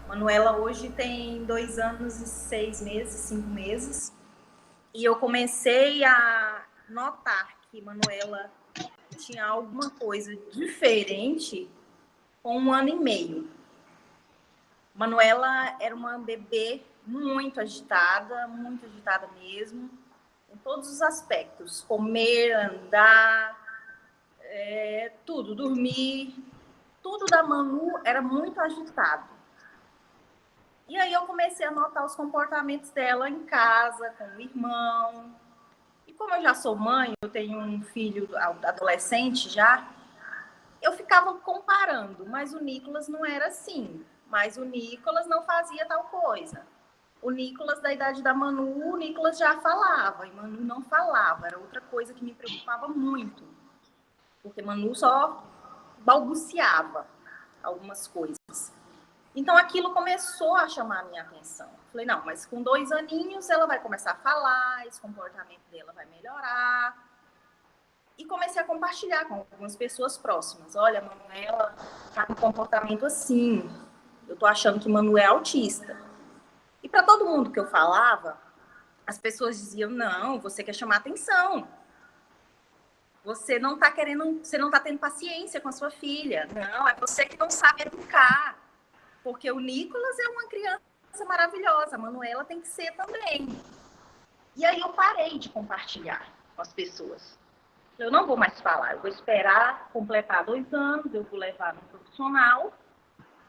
A Manuela hoje tem 2 anos e 6 meses, 5 meses. E eu comecei a notar que Manuela tinha alguma coisa diferente com 1 ano e meio. Manuela era uma bebê muito agitada mesmo, em todos os aspectos. Comer, andar, tudo, dormir. Tudo da Manu era muito agitado. E aí eu comecei a notar os comportamentos dela em casa, com o irmão. E como eu já sou mãe, eu tenho um filho adolescente já, eu ficava comparando, mas o Nicolas não era assim. Mas o Nicolas não fazia tal coisa. O Nicolas, da idade da Manu, o Nicolas já falava, e Manu não falava. Era outra coisa que me preocupava muito. Porque Manu só balbuciava algumas coisas. Então, aquilo começou a chamar a minha atenção. Falei, não, mas com 2 aninhos ela vai começar a falar, esse comportamento dela vai melhorar. E comecei a compartilhar com algumas pessoas próximas. Olha, a Manuela está com um comportamento assim. Eu estou achando que Manu é autista. E para todo mundo que eu falava, as pessoas diziam, não, você quer chamar atenção. Você não está tendo paciência com a sua filha. Não, é você que não sabe educar. Porque o Nicolas é uma criança maravilhosa, a Manuela tem que ser também. E aí eu parei de compartilhar com as pessoas. Eu não vou mais falar, eu vou esperar completar 2 anos, eu vou levar no profissional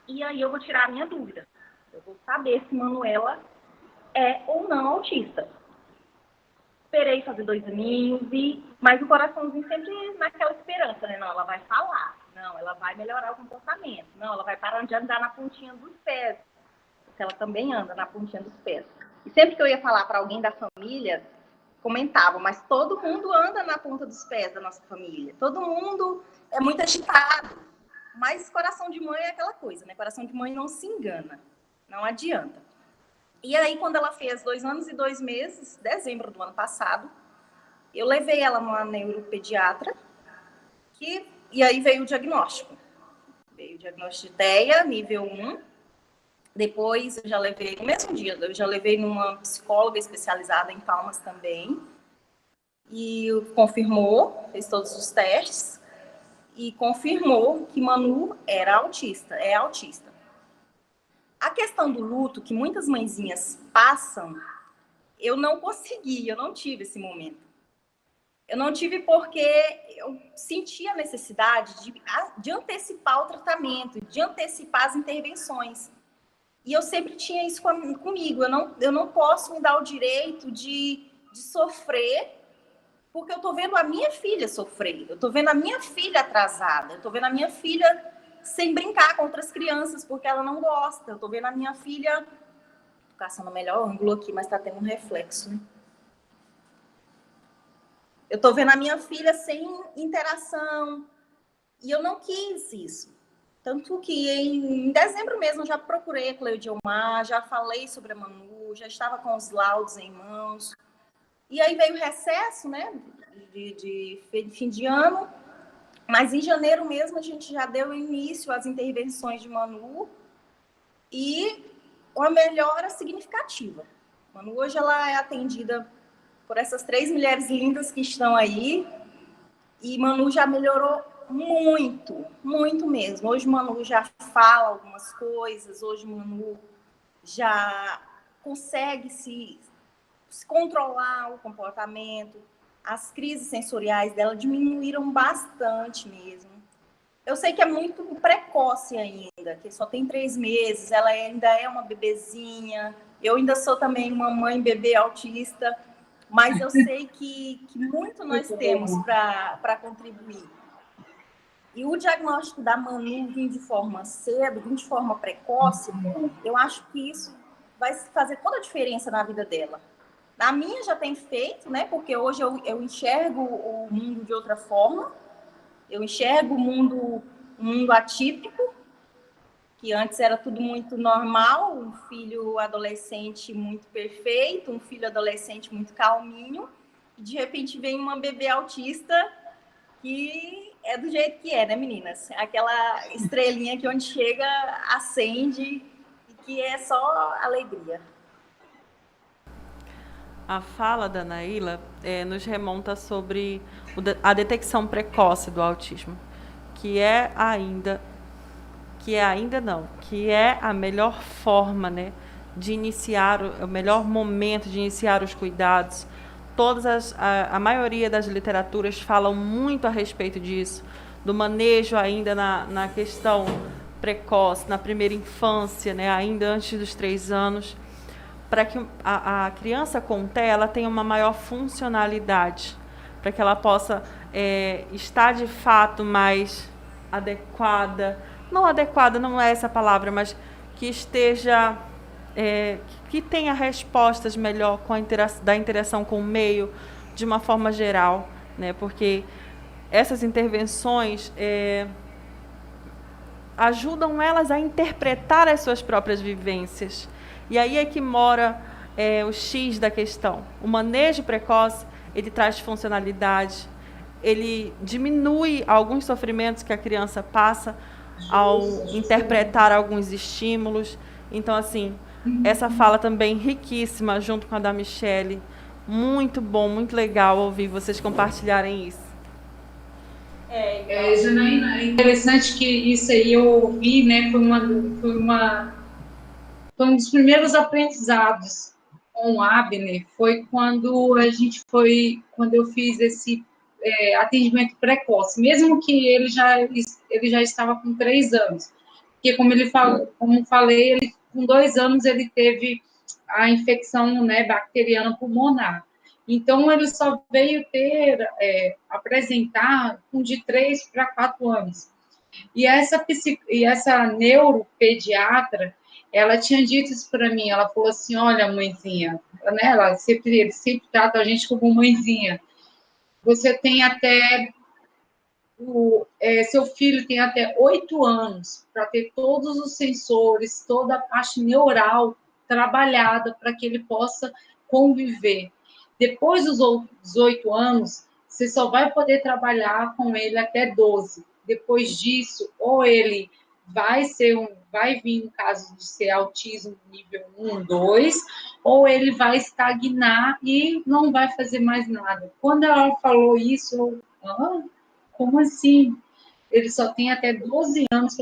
e aí eu vou tirar a minha dúvida. Eu vou saber se Manuela é ou não autista. Esperei fazer 2 aninhos, mas o coraçãozinho sempre naquela esperança, né? Não, ela vai falar. Não, ela vai melhorar o comportamento. Não, ela vai parar de andar na pontinha dos pés. Porque ela também anda na pontinha dos pés. E sempre que eu ia falar para alguém da família, comentavam, mas todo mundo anda na ponta dos pés da nossa família. Todo mundo é muito agitado. Mas coração de mãe é aquela coisa, né? Coração de mãe não se engana. Não adianta. E aí, quando ela fez 2 anos e 2 meses, dezembro do ano passado, eu levei ela numa neuropediatra, e aí veio o diagnóstico. Veio o diagnóstico de TEA, nível 1. Depois, eu já levei, no mesmo dia, eu já levei numa psicóloga especializada em traumas também. E confirmou, fez todos os testes, e confirmou que Manu é autista. A questão do luto, que muitas mãezinhas passam, eu não consegui, eu não tive esse momento. Eu não tive porque eu senti a necessidade de antecipar o tratamento, de antecipar as intervenções. E eu sempre tinha isso comigo. Eu não posso me dar o direito de sofrer, porque eu estou vendo a minha filha sofrer. Eu estou vendo a minha filha atrasada. Eu estou vendo a minha filha sem brincar com outras crianças, porque ela não gosta. Eu estou vendo a minha filha... Estou caçando o melhor ângulo aqui, mas está tendo um reflexo, né? Eu estou vendo a minha filha sem interação. E eu não quis isso. Tanto que em dezembro mesmo eu já procurei a Cleodiomar, já falei sobre a Manu, já estava com os laudos em mãos. E aí veio o recesso, né, de fim de ano. Mas em janeiro mesmo a gente já deu início às intervenções de Manu e uma melhora significativa. Manu hoje ela é atendida por essas 3 mulheres lindas que estão aí, e Manu já melhorou muito, muito mesmo. Hoje Manu já fala algumas coisas, hoje Manu já consegue se controlar o comportamento, as crises sensoriais dela diminuíram bastante mesmo. eu sei que é muito precoce ainda, que só tem 3 meses, ela ainda é uma bebezinha. Eu ainda sou também uma mãe bebê autista, mas eu sei que muito nós temos para contribuir. E o diagnóstico da Manu vir de forma cedo, vir de forma precoce, eu acho que isso vai fazer toda a diferença na vida dela. Na minha já tem feito, né? Porque hoje eu enxergo o mundo de outra forma. Eu enxergo o mundo atípico, que antes era tudo muito normal, um filho adolescente muito perfeito, um filho adolescente muito calminho, e de repente vem uma bebê autista que é do jeito que é, né, meninas? Aquela estrelinha que onde chega acende e que é só alegria. A fala da Naila nos remonta sobre a detecção precoce do autismo, que é a melhor forma, né, de iniciar, o melhor momento de iniciar os cuidados. A maioria das literaturas falam muito a respeito disso, do manejo ainda na questão precoce, na primeira infância, né, ainda antes dos 3 anos, para que a criança com TEA ela tenha uma maior funcionalidade, para que ela possa estar de fato mais adequada. Não adequada, não é essa a palavra, mas que esteja, que tenha respostas melhor da interação com o meio, de uma forma geral, né? Porque essas intervenções ajudam elas a interpretar as suas próprias vivências. E aí é que mora o X da questão. O manejo precoce, ele traz funcionalidade, ele diminui alguns sofrimentos que a criança passa ao interpretar alguns estímulos. Então, assim, essa fala também riquíssima, junto com a da Michele. Muito bom, muito legal ouvir vocês compartilharem isso. Janaína, é interessante que isso aí eu ouvi, né, foi um dos primeiros aprendizados com o Abner, foi quando eu fiz esse atendimento precoce, mesmo que ele já estava com 3 anos, porque como falei, ele, com 2 anos ele teve a infecção, né, bacteriana pulmonar. Então, ele só veio apresentar de 3 para 4 anos. E essa neuropediatra, ela tinha dito isso para mim, ela falou assim, olha, mãezinha, né, ele sempre trata a gente como mãezinha, você tem seu filho tem até 8 anos para ter todos os sensores, toda a parte neural trabalhada para que ele possa conviver. Depois dos 8 anos, você só vai poder trabalhar com ele até 12. Depois disso, ou ele vai vir um caso de ser autismo nível 1, 2, ou ele vai estagnar e não vai fazer mais nada. Quando ela falou isso, como assim? Ele só tem até 12 anos.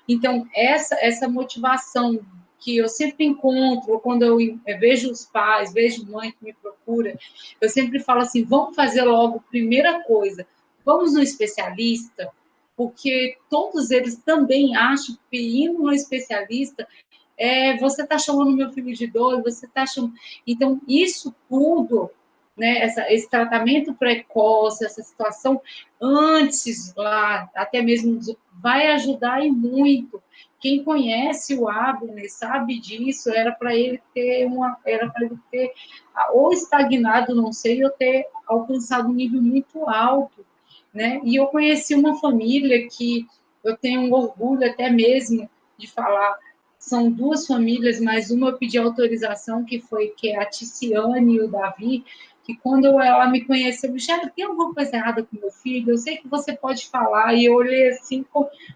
Então, essa motivação que eu sempre encontro, quando eu vejo os pais, vejo mãe que me procura, eu sempre falo assim, vamos fazer logo, primeira coisa, vamos no especialista, porque todos eles também acham que indo no especialista, você está chamando meu filho de idoso, você está chamando... Então, isso tudo, né, esse tratamento precoce, essa situação antes lá, até mesmo vai ajudar e muito. Quem conhece o Abner sabe disso, era para ele ter ou estagnado, não sei, ou ter alcançado um nível muito alto, né? E eu conheci uma família que eu tenho um orgulho até mesmo de falar, são 2 famílias, mas uma eu pedi autorização, que é a Ticiane e o Davi, que quando ela me conheceu, Michele, tem alguma coisa errada com meu filho? Eu sei que você pode falar. E eu olhei assim,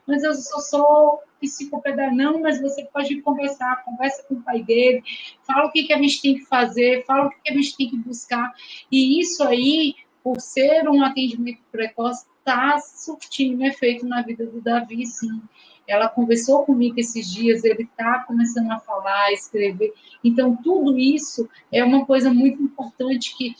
mas eu só sou psicopedagógica. Não, mas você pode conversa com o pai dele, fala o que a gente tem que fazer, fala o que a gente tem que buscar. E isso aí, por ser um atendimento precoce, está surtindo efeito na vida do Davi, sim. Ela conversou comigo esses dias, ele está começando a falar, a escrever. Então, tudo isso é uma coisa muito importante que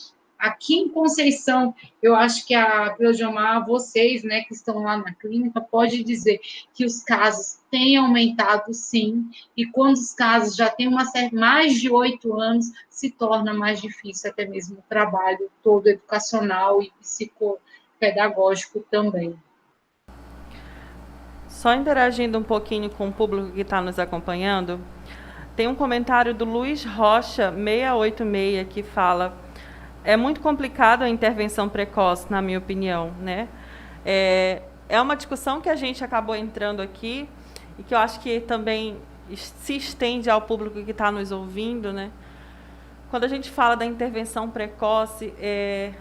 Aqui em Conceição, eu acho que a Cleojamar, vocês, né, que estão lá na clínica, pode dizer que os casos têm aumentado, sim, e quando os casos já têm mais de 8 anos, se torna mais difícil até mesmo o trabalho todo educacional e psicopedagógico também. Só interagindo um pouquinho com o público que está nos acompanhando, tem um comentário do Luiz Rocha, 686, que fala: é muito complicado a intervenção precoce, na minha opinião, né? É uma discussão que a gente acabou entrando aqui e que eu acho que também se estende ao público que está nos ouvindo, né? Quando a gente fala da intervenção precoce,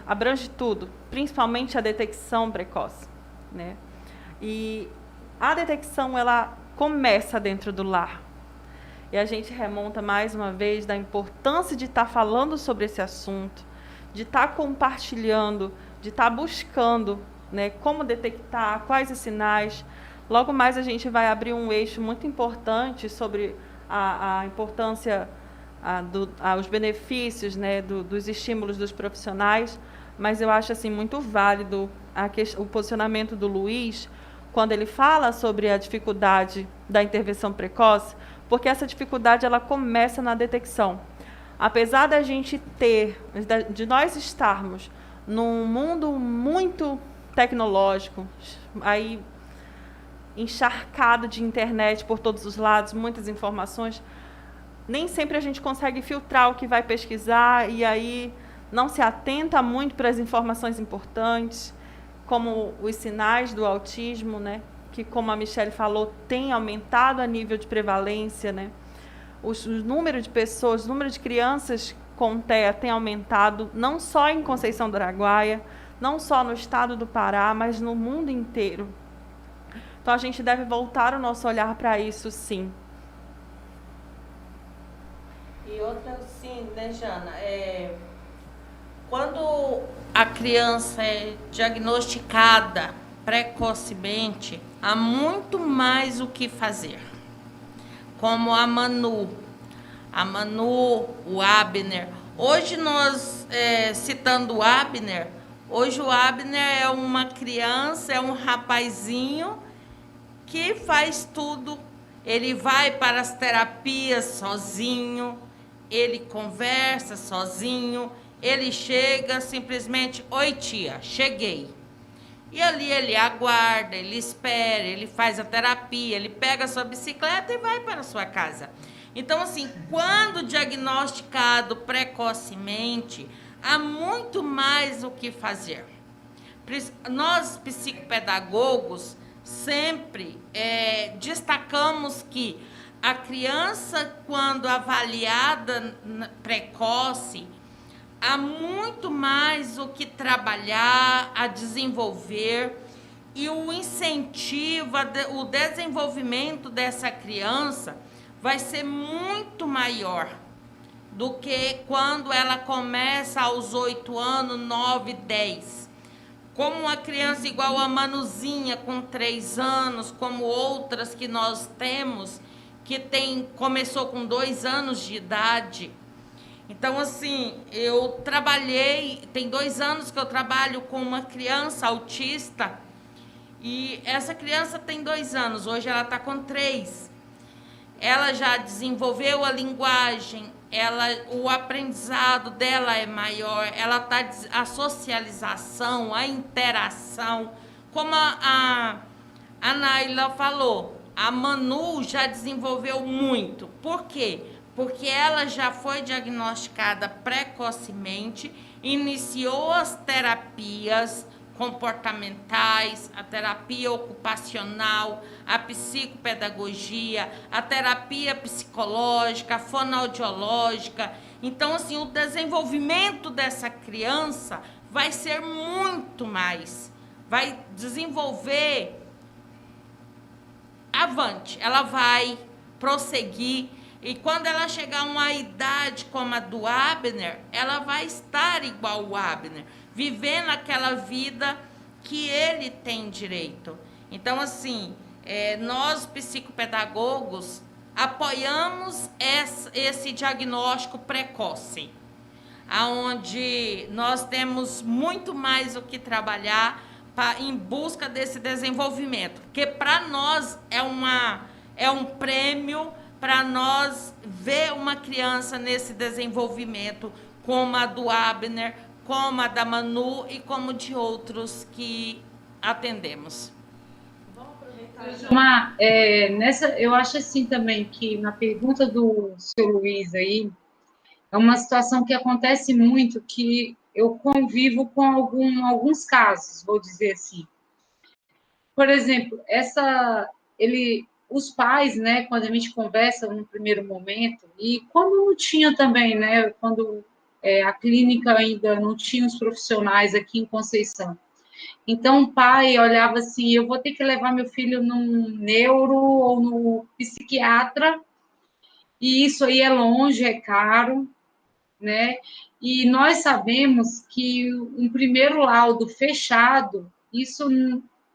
abrange tudo, principalmente a detecção precoce, né? E a detecção, ela começa dentro do lar. E a gente remonta mais uma vez da importância de estar falando sobre esse assunto, de estar compartilhando, de estar buscando, né, como detectar, quais os sinais. Logo mais a gente vai abrir um eixo muito importante sobre a importância, os benefícios, né, dos estímulos dos profissionais, mas eu acho assim, muito válido o posicionamento do Luiz, quando ele fala sobre a dificuldade da intervenção precoce, porque essa dificuldade ela começa na detecção. Apesar da gente de nós estarmos num mundo muito tecnológico, aí encharcado de internet por todos os lados, muitas informações, nem sempre a gente consegue filtrar o que vai pesquisar e aí não se atenta muito para as informações importantes, como os sinais do autismo, né? Que, como a Michelle falou, tem aumentado a nível de prevalência, né? O número de pessoas, o número de crianças com TEA tem aumentado, não só em Conceição do Araguaia, não só no estado do Pará, mas no mundo inteiro. Então, a gente deve voltar o nosso olhar para isso, sim. E outra, sim, né, Jana? Quando a criança é diagnosticada precocemente, há muito mais o que fazer. Como a Manu, o Abner. Hoje nós, citando o Abner, hoje o Abner é uma criança, é um rapazinho que faz tudo. Ele vai para as terapias sozinho, ele conversa sozinho, ele chega simplesmente: oi tia, cheguei. E ali ele aguarda, ele espera, ele faz a terapia, ele pega a sua bicicleta e vai para a sua casa. Então, assim, quando diagnosticado precocemente, há muito mais o que fazer. Nós, psicopedagogos, sempre destacamos que a criança, quando avaliada precoce, há muito mais o que trabalhar, a desenvolver, e o incentivo, o desenvolvimento dessa criança vai ser muito maior do que quando ela começa aos 8 anos, 9, 10. Como uma criança igual a Manuzinha, com 3 anos, como outras que nós temos, que começou com 2 anos de idade. Então, assim, eu trabalhei, tem 2 anos que eu trabalho com uma criança autista, e essa criança tem 2 anos, hoje ela está com 3. Ela já desenvolveu a linguagem, o aprendizado dela é maior, a socialização, a interação, como a Naila falou, a Manu já desenvolveu muito. Por quê? Porque ela já foi diagnosticada precocemente, iniciou as terapias comportamentais, a terapia ocupacional, a psicopedagogia, a terapia psicológica, a fonoaudiológica. Então, assim, o desenvolvimento dessa criança vai ser muito mais, vai desenvolver avante, ela vai prosseguir. E quando ela chegar a uma idade como a do Abner, ela vai estar igual o Abner, vivendo aquela vida que ele tem direito. Então, assim, nós psicopedagogos apoiamos esse diagnóstico precoce. onde nós temos muito mais o que trabalhar em busca desse desenvolvimento, porque para nós é um prêmio para nós ver uma criança nesse desenvolvimento, como a do Abner, como a da Manu e como de outros que atendemos. Eu acho assim também que na pergunta do seu Luiz aí, é uma situação que acontece muito, que eu convivo com alguns casos, vou dizer assim. Por exemplo, os pais, né, quando a gente conversa no primeiro momento, e quando não tinha também, né, quando a clínica ainda não tinha os profissionais aqui em Conceição. Então, o pai olhava assim, eu vou ter que levar meu filho num neuro ou no psiquiatra, e isso aí é longe, é caro, né? E nós sabemos que um primeiro laudo fechado, isso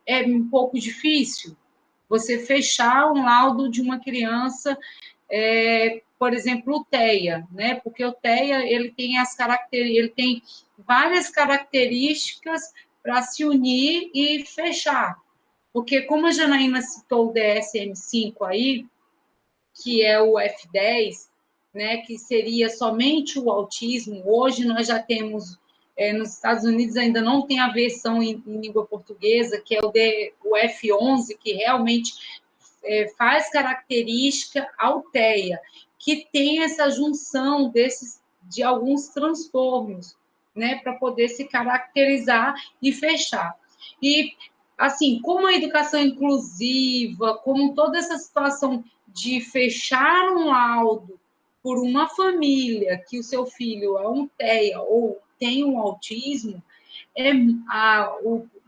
é um pouco difícil. Você fechar um laudo de uma criança, por exemplo, o TEA, né? Porque o TEA ele tem várias características para se unir e fechar. Porque, como a Janaína citou o DSM-5 aí, que é o F10, né, que seria somente o autismo. Hoje nós já temos, nos Estados Unidos ainda não tem a versão em língua portuguesa, que é o F11, que realmente faz característica ao TEA, que tem essa junção de alguns transtornos, né, para poder se caracterizar e fechar. E, assim, como a educação inclusiva, como toda essa situação de fechar um laudo por uma família que o seu filho é um TEA ou tem um autismo,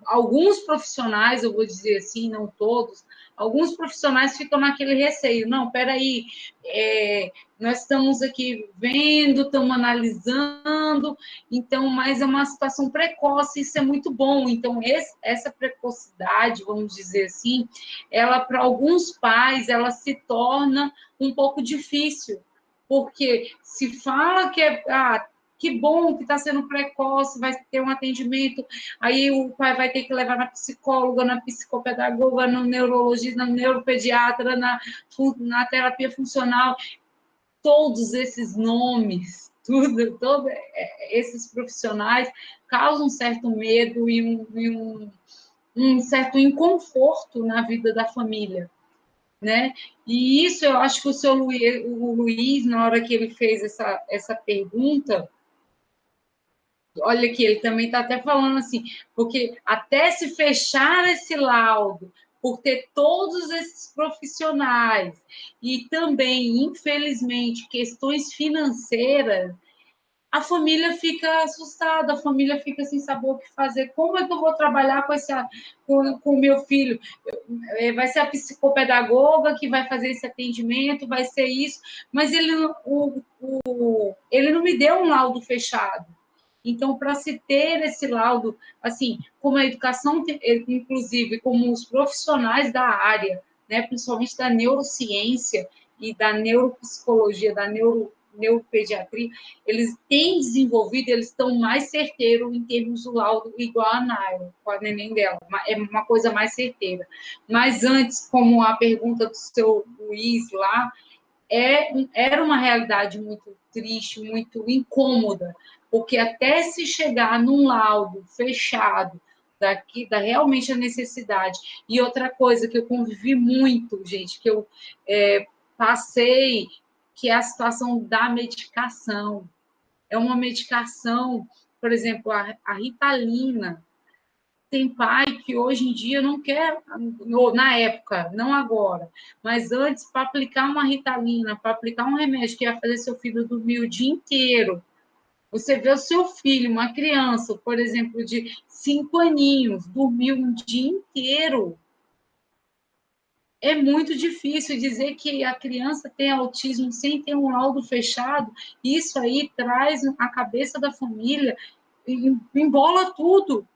alguns profissionais, eu vou dizer assim, não todos, alguns profissionais ficam naquele receio. Não, espera aí, nós estamos aqui vendo, estamos analisando, então, mas é uma situação precoce, isso é muito bom. Então, essa precocidade, vamos dizer assim, ela, para alguns pais, ela se torna um pouco difícil, porque se fala que bom que está sendo precoce, vai ter um atendimento, aí o pai vai ter que levar na psicóloga, na psicopedagoga, no neurologista, no neuropediatra, na terapia funcional, todos esses nomes, todos esses profissionais causam um certo medo e um certo inconforto na vida da família, né? E isso eu acho que o Luiz, na hora que ele fez essa pergunta, olha aqui, ele também está até falando assim, porque até se fechar esse laudo, por ter todos esses profissionais e também, infelizmente, questões financeiras, a família fica assustada, a família fica sem saber o que fazer. Como é que eu vou trabalhar com o meu filho? Vai ser a psicopedagoga que vai fazer esse atendimento, vai ser isso, mas ele não me deu um laudo fechado. Então, para se ter esse laudo, assim, como a educação, inclusive, como os profissionais da área, né, principalmente da neurociência e da neuropsicologia, da neuropediatria, eles têm desenvolvido, eles estão mais certeiros em termos do laudo, igual a Nairo, com a neném dela, é uma coisa mais certeira. Mas antes, como a pergunta do seu Luiz lá, era uma realidade muito triste, muito incômoda, porque até se chegar num laudo fechado, realmente a necessidade. E outra coisa que eu convivi muito, gente, que eu passei, que é a situação da medicação. É uma medicação, por exemplo, a Ritalina. Tem pai que hoje em dia não quer, na época, não agora, mas antes, para aplicar uma Ritalina, para aplicar um remédio que ia fazer seu filho dormir o dia inteiro, você vê o seu filho, uma criança, por exemplo, de 5 aninhos, dormir um dia inteiro. É muito difícil dizer que a criança tem autismo sem ter um laudo fechado. Isso aí traz a cabeça da família, embola tudo.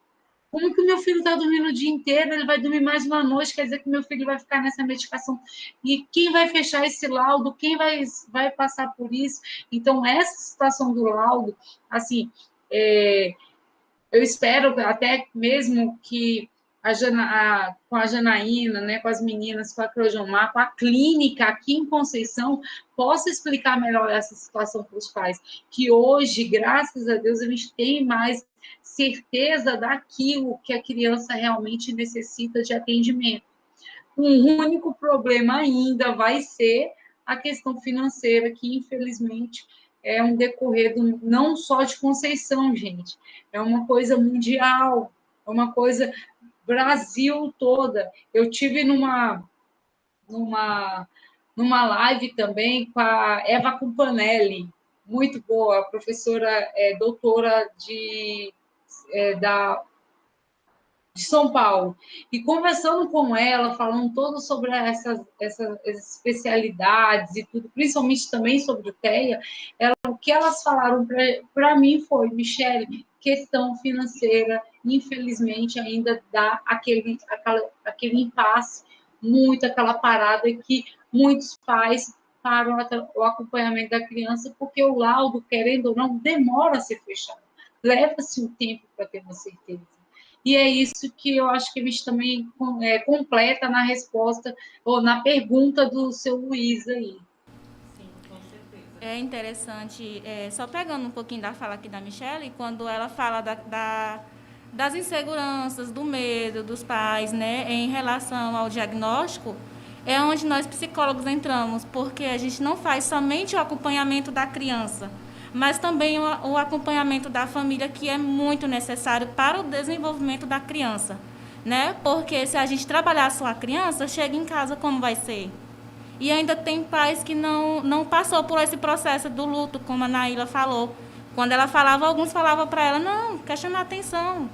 Como que o meu filho está dormindo o dia inteiro, ele vai dormir mais uma noite, quer dizer que meu filho vai ficar nessa medicação. E quem vai fechar esse laudo? Quem vai passar por isso? Então, essa situação do laudo, assim, eu espero até mesmo que com a Janaína, né, com as meninas, com a Cleojomar, com a clínica aqui em Conceição, possa explicar melhor essa situação para os pais. Que hoje, graças a Deus, a gente tem mais certeza daquilo que a criança realmente necessita de atendimento. Um único problema ainda vai ser a questão financeira, que infelizmente é um decorrer não só de Conceição, gente, é uma coisa mundial, é uma coisa Brasil toda. Eu tive numa live também com a Eva Campanelli, muito boa, a professora doutora de São Paulo, e conversando com ela, falando todo sobre essas especialidades e tudo, principalmente também sobre o TEA, o que elas falaram para mim foi, Michele, questão financeira, infelizmente, ainda dá aquele impasse, muito aquela parada que muitos pais param o acompanhamento da criança, porque o laudo, querendo ou não, demora a ser fechado. Leva-se um tempo para ter uma certeza. E é isso que eu acho que a gente também completa na resposta, ou na pergunta do seu Luiz aí. Sim, com certeza. É interessante, só pegando um pouquinho da fala aqui da Michele, quando ela fala das inseguranças, do medo dos pais, né, em relação ao diagnóstico, é onde nós psicólogos entramos, porque a gente não faz somente o acompanhamento da criança, mas também o acompanhamento da família, que é muito necessário para o desenvolvimento da criança, né? Porque se a gente trabalhar só a criança, chega em casa, como vai ser? E ainda tem pais que não passou por esse processo do luto, como a Naíla falou. Quando ela falava, alguns falavam para ela, não, quer chamar atenção,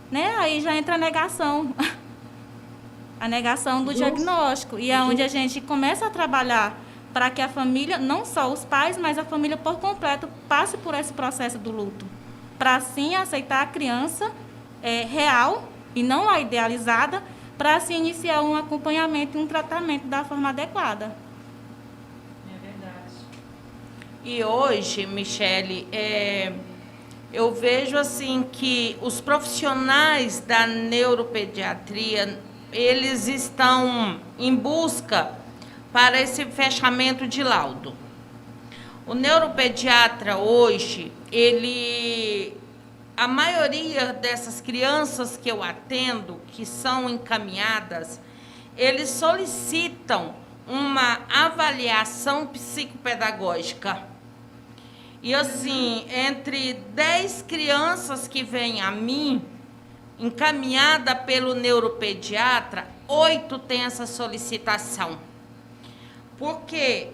né? Aí já entra a negação. A negação do diagnóstico. E é onde a gente começa a trabalhar para que a família, não só os pais, mas a família por completo, passe por esse processo do luto. Para, assim, aceitar a criança real e não a idealizada, para, assim, iniciar um acompanhamento e um tratamento da forma adequada. É verdade. E hoje, Michele, eu vejo assim que os profissionais da neuropediatria, eles estão em busca para esse fechamento de laudo. O neuropediatra hoje, a maioria dessas crianças que eu atendo, que são encaminhadas, eles solicitam uma avaliação psicopedagógica. E assim, entre 10 crianças que vêm a mim, encaminhada pelo neuropediatra, 8 têm essa solicitação. Porque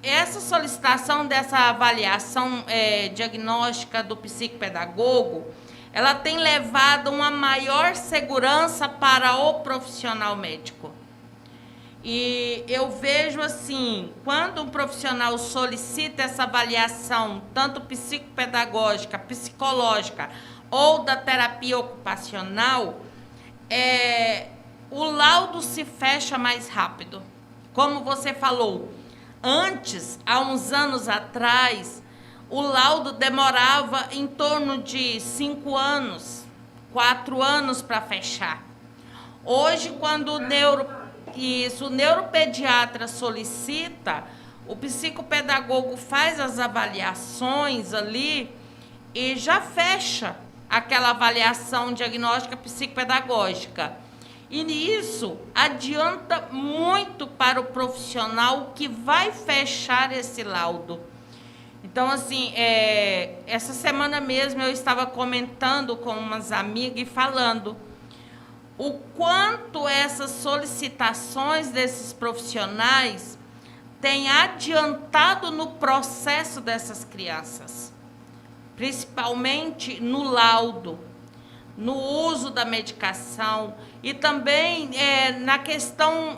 essa solicitação dessa avaliação diagnóstica do psicopedagogo, ela tem levado uma maior segurança para o profissional médico. E eu vejo assim, quando um profissional solicita essa avaliação, tanto psicopedagógica, psicológica ou da terapia ocupacional, o laudo se fecha mais rápido. Como você falou, antes, há uns anos atrás, o laudo demorava em torno de 5 anos, 4 anos para fechar. Hoje, quando o neuropediatra solicita, o psicopedagogo faz as avaliações ali e já fecha aquela avaliação diagnóstica psicopedagógica. E nisso adianta muito para o profissional que vai fechar esse laudo. Então, assim, essa semana mesmo eu estava comentando com umas amigas e falando o quanto essas solicitações desses profissionais têm adiantado no processo dessas crianças, principalmente no laudo, no uso da medicação e também na questão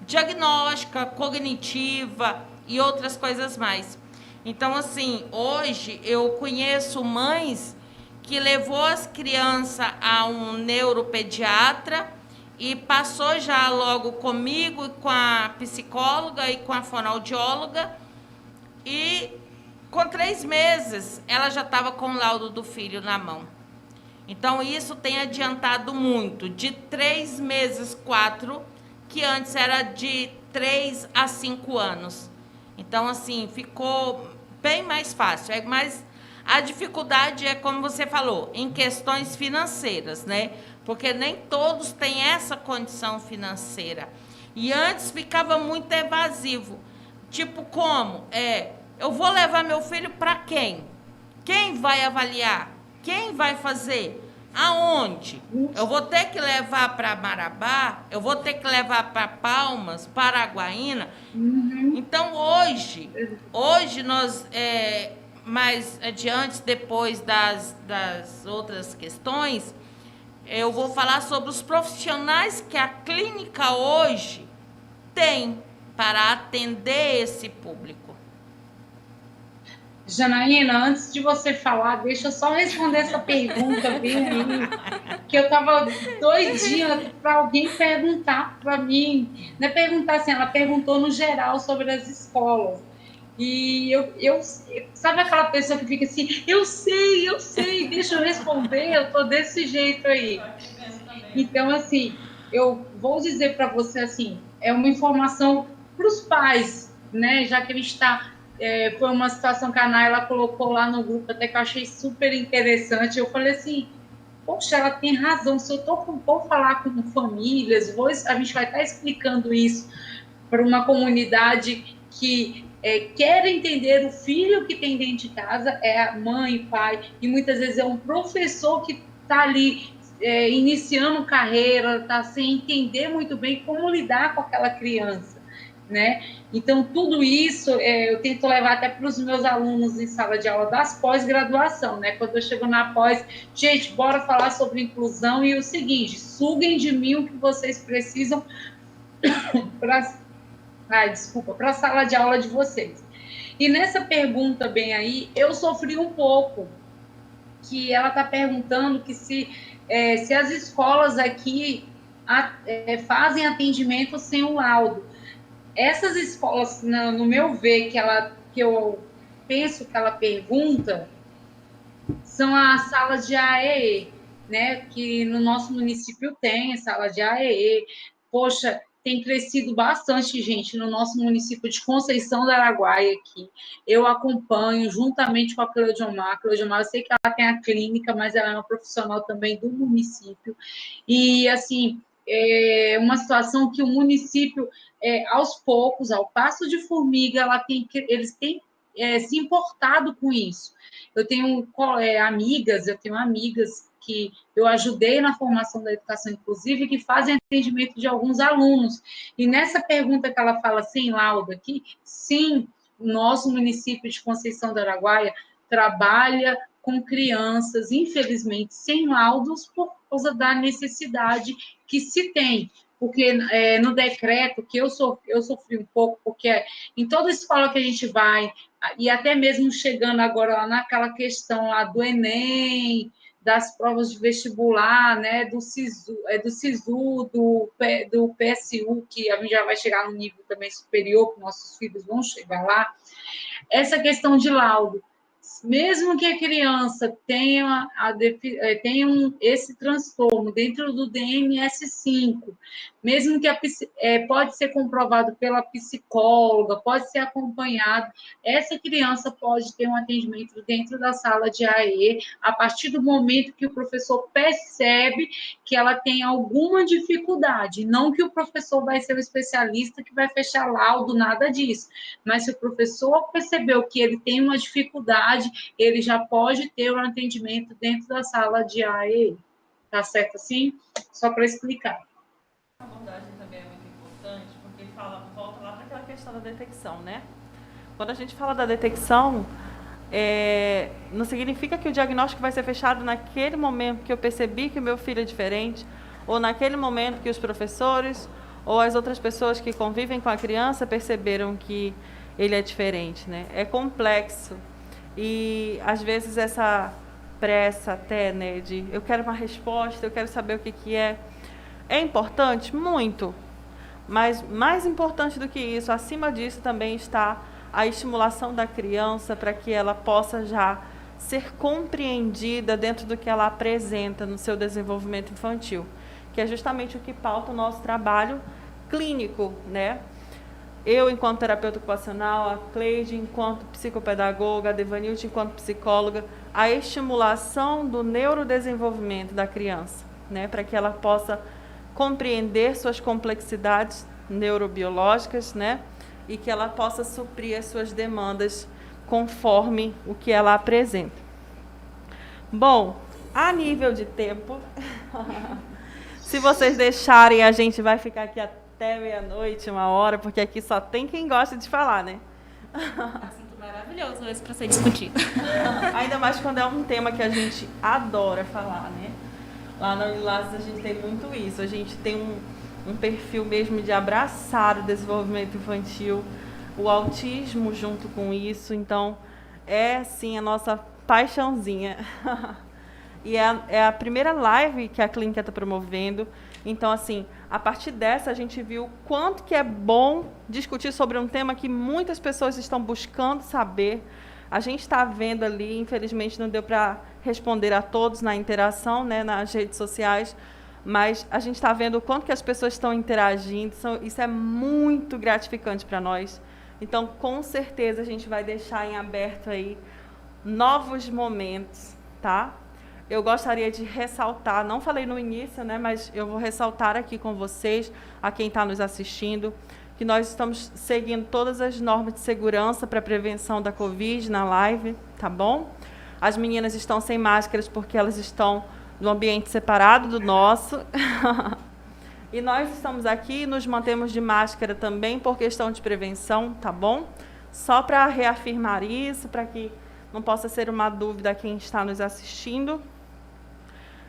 diagnóstica, cognitiva e outras coisas mais. Então, assim, hoje eu conheço mães que levou as crianças a um neuropediatra e passou já logo comigo, com a psicóloga e com a fonoaudióloga. E com 3 meses, ela já estava com o laudo do filho na mão. Então, isso tem adiantado muito. De 3 meses, 4, que antes era de 3 a 5 anos. Então, assim, ficou bem mais fácil. Mas a dificuldade é, como você falou, em questões financeiras, né? Porque nem todos têm essa condição financeira. E antes ficava muito evasivo. Tipo, como? Eu vou levar meu filho para quem? Quem vai avaliar? Quem vai fazer? Aonde? Eu vou ter que levar para Marabá? Eu vou ter que levar para Palmas, Paraguaína? Então, hoje nós, mais adiante, depois das outras questões, eu vou falar sobre os profissionais que a clínica hoje tem para atender esse público. Janaína, antes de você falar, deixa eu só responder essa pergunta bem aí, que eu estava doidinha para alguém perguntar para mim, não é perguntar assim, ela perguntou no geral sobre as escolas. E eu sabe aquela pessoa que fica assim, eu sei, deixa eu responder, eu tô desse jeito aí. Então, assim, eu vou dizer para você assim, é uma informação para os pais, né? Já que ele está, foi uma situação que a Naila colocou lá no grupo, até que eu achei super interessante. Eu falei assim, poxa, ela tem razão. Se eu vou falar com famílias, a gente vai estar explicando isso para uma comunidade que quer entender o filho que tem dentro de casa, é a mãe, pai, e muitas vezes é um professor que está ali iniciando carreira, está sem entender muito bem como lidar com aquela criança, né? Então, tudo isso eu tento levar até para os meus alunos em sala de aula das pós-graduação, né? Quando eu chego na pós, gente, bora falar sobre inclusão e o seguinte, suguem de mim o que vocês precisam para a sala de aula de vocês. E nessa pergunta bem aí, eu sofri um pouco, que ela está perguntando que se as escolas aqui fazem atendimento sem o laudo. Essas escolas, no meu ver, que eu penso que ela pergunta, são as salas de AEE, né? Que no nosso município tem sala de AEE. Poxa, tem crescido bastante, gente, no nosso município de Conceição do Araguaia aqui. Eu acompanho juntamente com a Cleodiomar. A Cleodiomar, eu sei que ela tem a clínica, mas ela é uma profissional também do município. E, assim, é uma situação que o município, aos poucos, ao passo de formiga, eles têm se importado com isso. Eu tenho amigas que eu ajudei na formação da educação inclusiva e que fazem atendimento de alguns alunos. E nessa pergunta que ela fala sem laudo aqui, sim, o nosso município de Conceição do Araguaia trabalha com crianças, infelizmente, sem laudos por causa da necessidade que se tem. Porque no decreto, que eu sofri um pouco, porque em toda escola que a gente vai, e até mesmo chegando agora lá naquela questão lá do Enem, das provas de vestibular, né, do SISU, do PSU, que a gente já vai chegar no nível também superior, que nossos filhos vão chegar lá, essa questão de laudo, mesmo que a criança tenha esse transtorno dentro do DMS-5, mesmo que pode ser comprovado pela psicóloga, pode ser acompanhado, essa criança pode ter um atendimento dentro da sala de AE, a partir do momento que o professor percebe que ela tem alguma dificuldade, não que o professor vai ser o especialista que vai fechar laudo, nada disso, mas se o professor percebeu que ele tem uma dificuldade, ele já pode ter um atendimento dentro da sala de AE. Tá certo assim? Só para explicar. A abordagem também é muito importante, porque volta lá para aquela questão da detecção, né? Quando a gente fala da detecção, não significa que o diagnóstico vai ser fechado naquele momento que eu percebi que o meu filho é diferente, ou naquele momento que os professores ou as outras pessoas que convivem com a criança perceberam que ele é diferente, né? É complexo. E, às vezes, essa pressa até, né, de eu quero uma resposta, eu quero saber o que que é. É importante? Muito. Mas mais importante do que isso, acima disso também está a estimulação da criança para que ela possa já ser compreendida dentro do que ela apresenta no seu desenvolvimento infantil, que é justamente o que pauta o nosso trabalho clínico, né? Eu, enquanto terapeuta ocupacional, a Cleide, enquanto psicopedagoga, a Devanilde, enquanto psicóloga, a estimulação do neurodesenvolvimento da criança, né? Para que ela possa compreender suas complexidades neurobiológicas, né? E que ela possa suprir as suas demandas conforme o que ela apresenta. Bom, a nível de tempo, se vocês deixarem, a gente vai ficar aqui até meia-noite, 1h, porque aqui só tem quem gosta de falar, né? Assunto maravilhoso esse para ser discutido. Ainda mais quando é um tema que a gente adora falar, né? Lá na Unilaces a gente tem muito isso. A gente tem um perfil mesmo de abraçar o desenvolvimento infantil, o autismo junto com isso. Então, é, sim, a nossa paixãozinha. E é a primeira live que a clínica está promovendo. Então, assim, a partir dessa, a gente viu o quanto que é bom discutir sobre um tema que muitas pessoas estão buscando saber. A gente está vendo ali, infelizmente não deu para responder a todos na interação, né, nas redes sociais, mas a gente está vendo o quanto que as pessoas estão interagindo. Isso é muito gratificante para nós. Então, com certeza, a gente vai deixar em aberto aí novos momentos, tá? Eu gostaria de ressaltar, não falei no início, né, mas eu vou ressaltar aqui com vocês, a quem está nos assistindo, que nós estamos seguindo todas as normas de segurança para a prevenção da Covid na live, tá bom? As meninas estão sem máscaras porque elas estão no ambiente separado do nosso. E nós estamos aqui e nos mantemos de máscara também por questão de prevenção, tá bom? Só para reafirmar isso, para que não possa ser uma dúvida a quem está nos assistindo.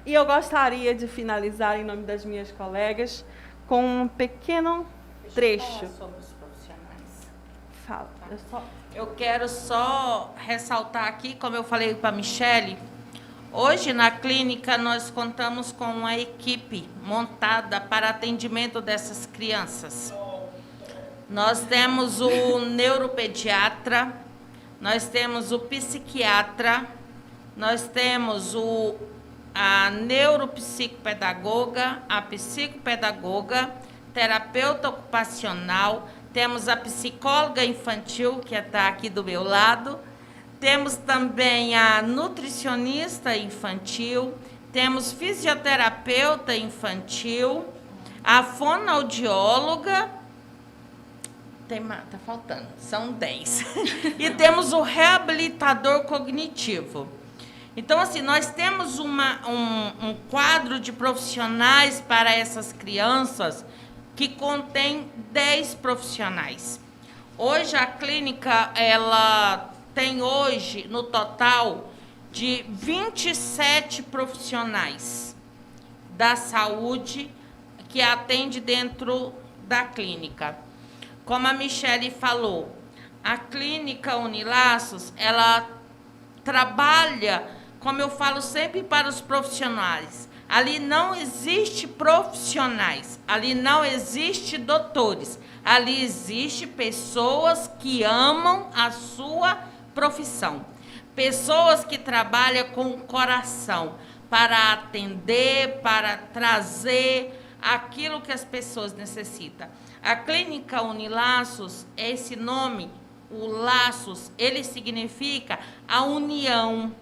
E eu gostaria de finalizar, em nome das minhas colegas, com um pequeno trecho. Sobre os profissionais. Fala. Eu quero só ressaltar aqui, como eu falei para a Michele, hoje na clínica nós contamos com uma equipe montada para atendimento dessas crianças. Nós temos o neuropediatra, nós temos o psiquiatra, nós temos a neuropsicopedagoga, a psicopedagoga, terapeuta ocupacional, temos a psicóloga infantil, que está aqui do meu lado, temos também a nutricionista infantil, temos fisioterapeuta infantil, a fonoaudióloga, tá faltando, são 10. E temos o reabilitador cognitivo. Então, assim, nós temos um quadro de profissionais para essas crianças que contém 10 profissionais. Hoje, a clínica, ela tem hoje, no total, de 27 profissionais da saúde que atende dentro da clínica. Como a Michele falou, a clínica Unilaces, ela trabalha, como eu falo sempre para os profissionais, ali não existe profissionais, ali não existe doutores, ali existe pessoas que amam a sua profissão, pessoas que trabalham com o coração para atender, para trazer aquilo que as pessoas necessitam. A clínica Unilaces, esse nome, o laços, ele significa a união,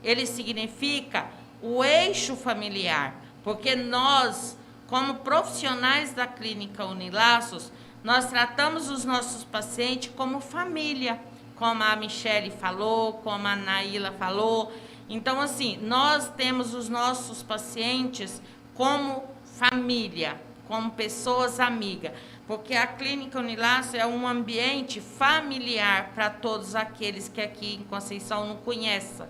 ele significa o eixo familiar, porque nós, como profissionais da clínica Unilaces, nós tratamos os nossos pacientes como família, como a Michele falou, como a Naila falou. Então, assim, nós temos os nossos pacientes como família, como pessoas amigas, porque a clínica Unilaces é um ambiente familiar para todos aqueles que aqui em Conceição não conhecem.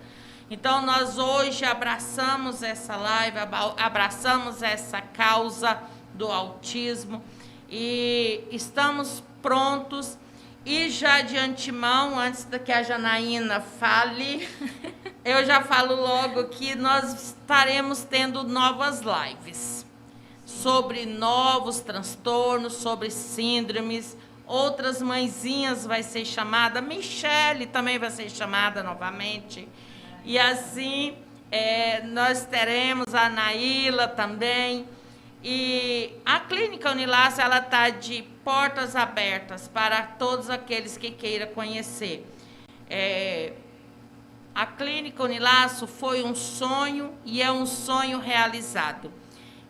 Então, nós hoje abraçamos essa live, abraçamos essa causa do autismo e estamos prontos. E já de antemão, antes que a Janaína fale, eu já falo logo que nós estaremos tendo novas lives sobre novos transtornos, sobre síndromes. Outras mãezinhas vai ser chamada, Michele também vai ser chamada novamente. E assim, nós teremos a Naíla também. E a Clínica Unilaço, ela está de portas abertas para todos aqueles que queiram conhecer. A Clínica Unilaço foi um sonho e é um sonho realizado.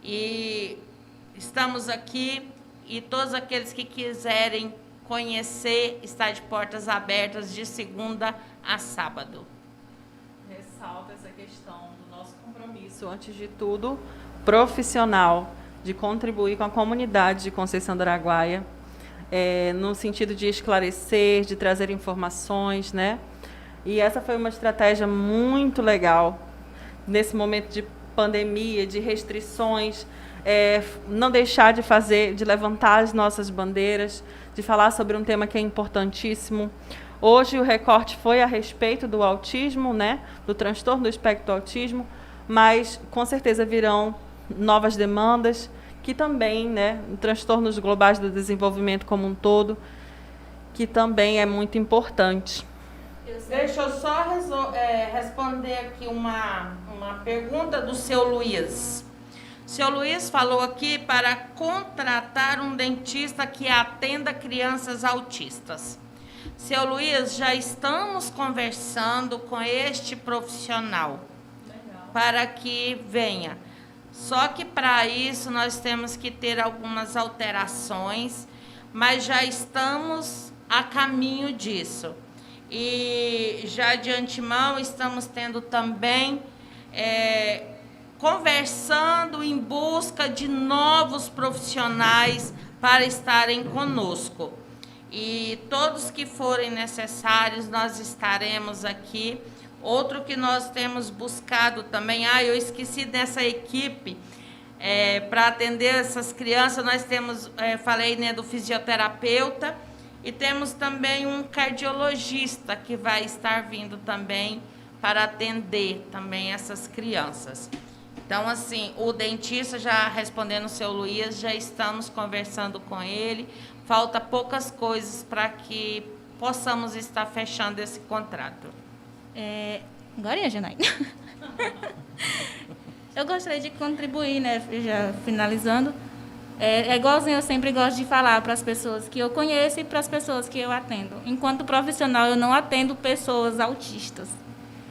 E estamos aqui e todos aqueles que quiserem conhecer, está de portas abertas de segunda a sábado. Ressalta essa questão do nosso compromisso, antes de tudo, profissional, de contribuir com a comunidade de Conceição do Araguaia, no sentido de esclarecer, de trazer informações, né? E essa foi uma estratégia muito legal, nesse momento de pandemia, de restrições, não deixar de fazer, de levantar as nossas bandeiras, de falar sobre um tema que é importantíssimo. Hoje o recorte foi a respeito do autismo, né, do transtorno do espectro do autismo, mas com certeza virão novas demandas, que também, né, transtornos globais do desenvolvimento como um todo, que também é muito importante. Deixa eu só responder aqui uma pergunta do seu Luiz. O seu Luiz falou aqui para contratar um dentista que atenda crianças autistas. Seu Luiz, já estamos conversando com este profissional. Legal. Para que venha. Só que para isso nós temos que ter algumas alterações, mas já estamos a caminho disso. E já de antemão estamos tendo também conversando em busca de novos profissionais para estarem conosco. E todos que forem necessários, nós estaremos aqui. Outro que nós temos buscado também, eu esqueci dessa equipe, para atender essas crianças, nós temos, falei, né, do fisioterapeuta, e temos também um cardiologista que vai estar vindo também para atender também essas crianças. Então, assim, o dentista, já respondendo o seu Luiz, já estamos conversando com ele. Falta poucas coisas para que possamos estar fechando esse contrato. Agora, Janaína. Eu gostaria de contribuir, né, já finalizando. Igualzinho eu sempre gosto de falar para as pessoas que eu conheço e para as pessoas que eu atendo. Enquanto profissional, eu não atendo pessoas autistas.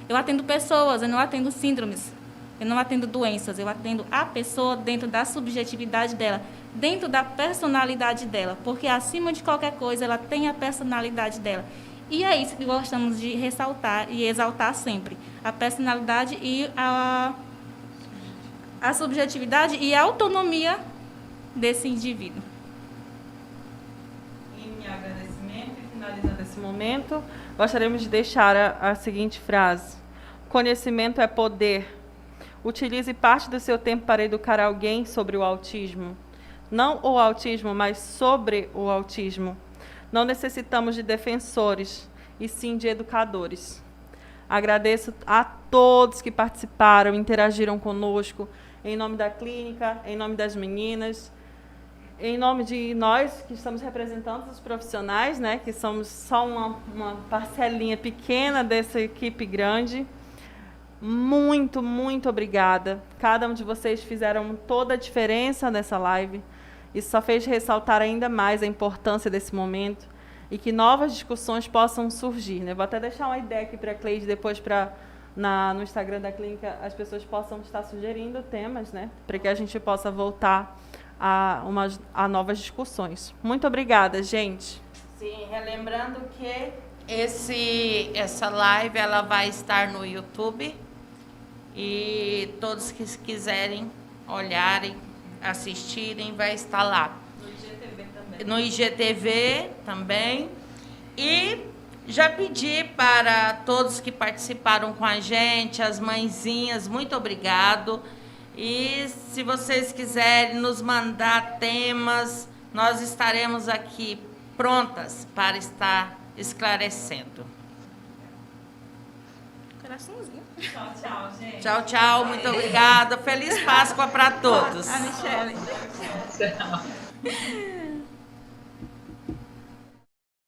Eu atendo pessoas, eu não atendo síndromes. Eu não atendo doenças, eu atendo a pessoa dentro da subjetividade dela, dentro da personalidade dela, porque acima de qualquer coisa ela tem a personalidade dela. E é isso que gostamos de ressaltar e exaltar sempre, a personalidade e a subjetividade e a autonomia desse indivíduo. Em agradecimento e finalizando esse momento, gostaríamos de deixar a seguinte frase: conhecimento é poder. Utilize parte do seu tempo para educar alguém sobre o autismo. Não o autismo, mas sobre o autismo. Não necessitamos de defensores, e sim de educadores. Agradeço a todos que participaram, interagiram conosco, em nome da clínica, em nome das meninas, em nome de nós que estamos representando os profissionais, né, que somos só uma parcelinha pequena dessa equipe grande. Muito, muito obrigada. Cada um de vocês fizeram toda a diferença nessa live. Isso só fez ressaltar ainda mais a importância desse momento e que novas discussões possam surgir, né? Vou até deixar uma ideia aqui para a Cleide, depois no Instagram da clínica as pessoas possam estar sugerindo temas, né? Para que a gente possa voltar a novas discussões. Muito obrigada, gente. Sim, relembrando que essa live ela vai estar no YouTube. E todos que quiserem olharem, assistirem, vai estar lá. No IGTV também. No IGTV também. E já pedi para todos que participaram com a gente, as mãezinhas, muito obrigado. E se vocês quiserem nos mandar temas, nós estaremos aqui prontas para estar esclarecendo. coraçãozinho. Tchau, tchau, gente. Tchau, tchau. Muito obrigada. Feliz Páscoa para todos. A Michele. Tchau.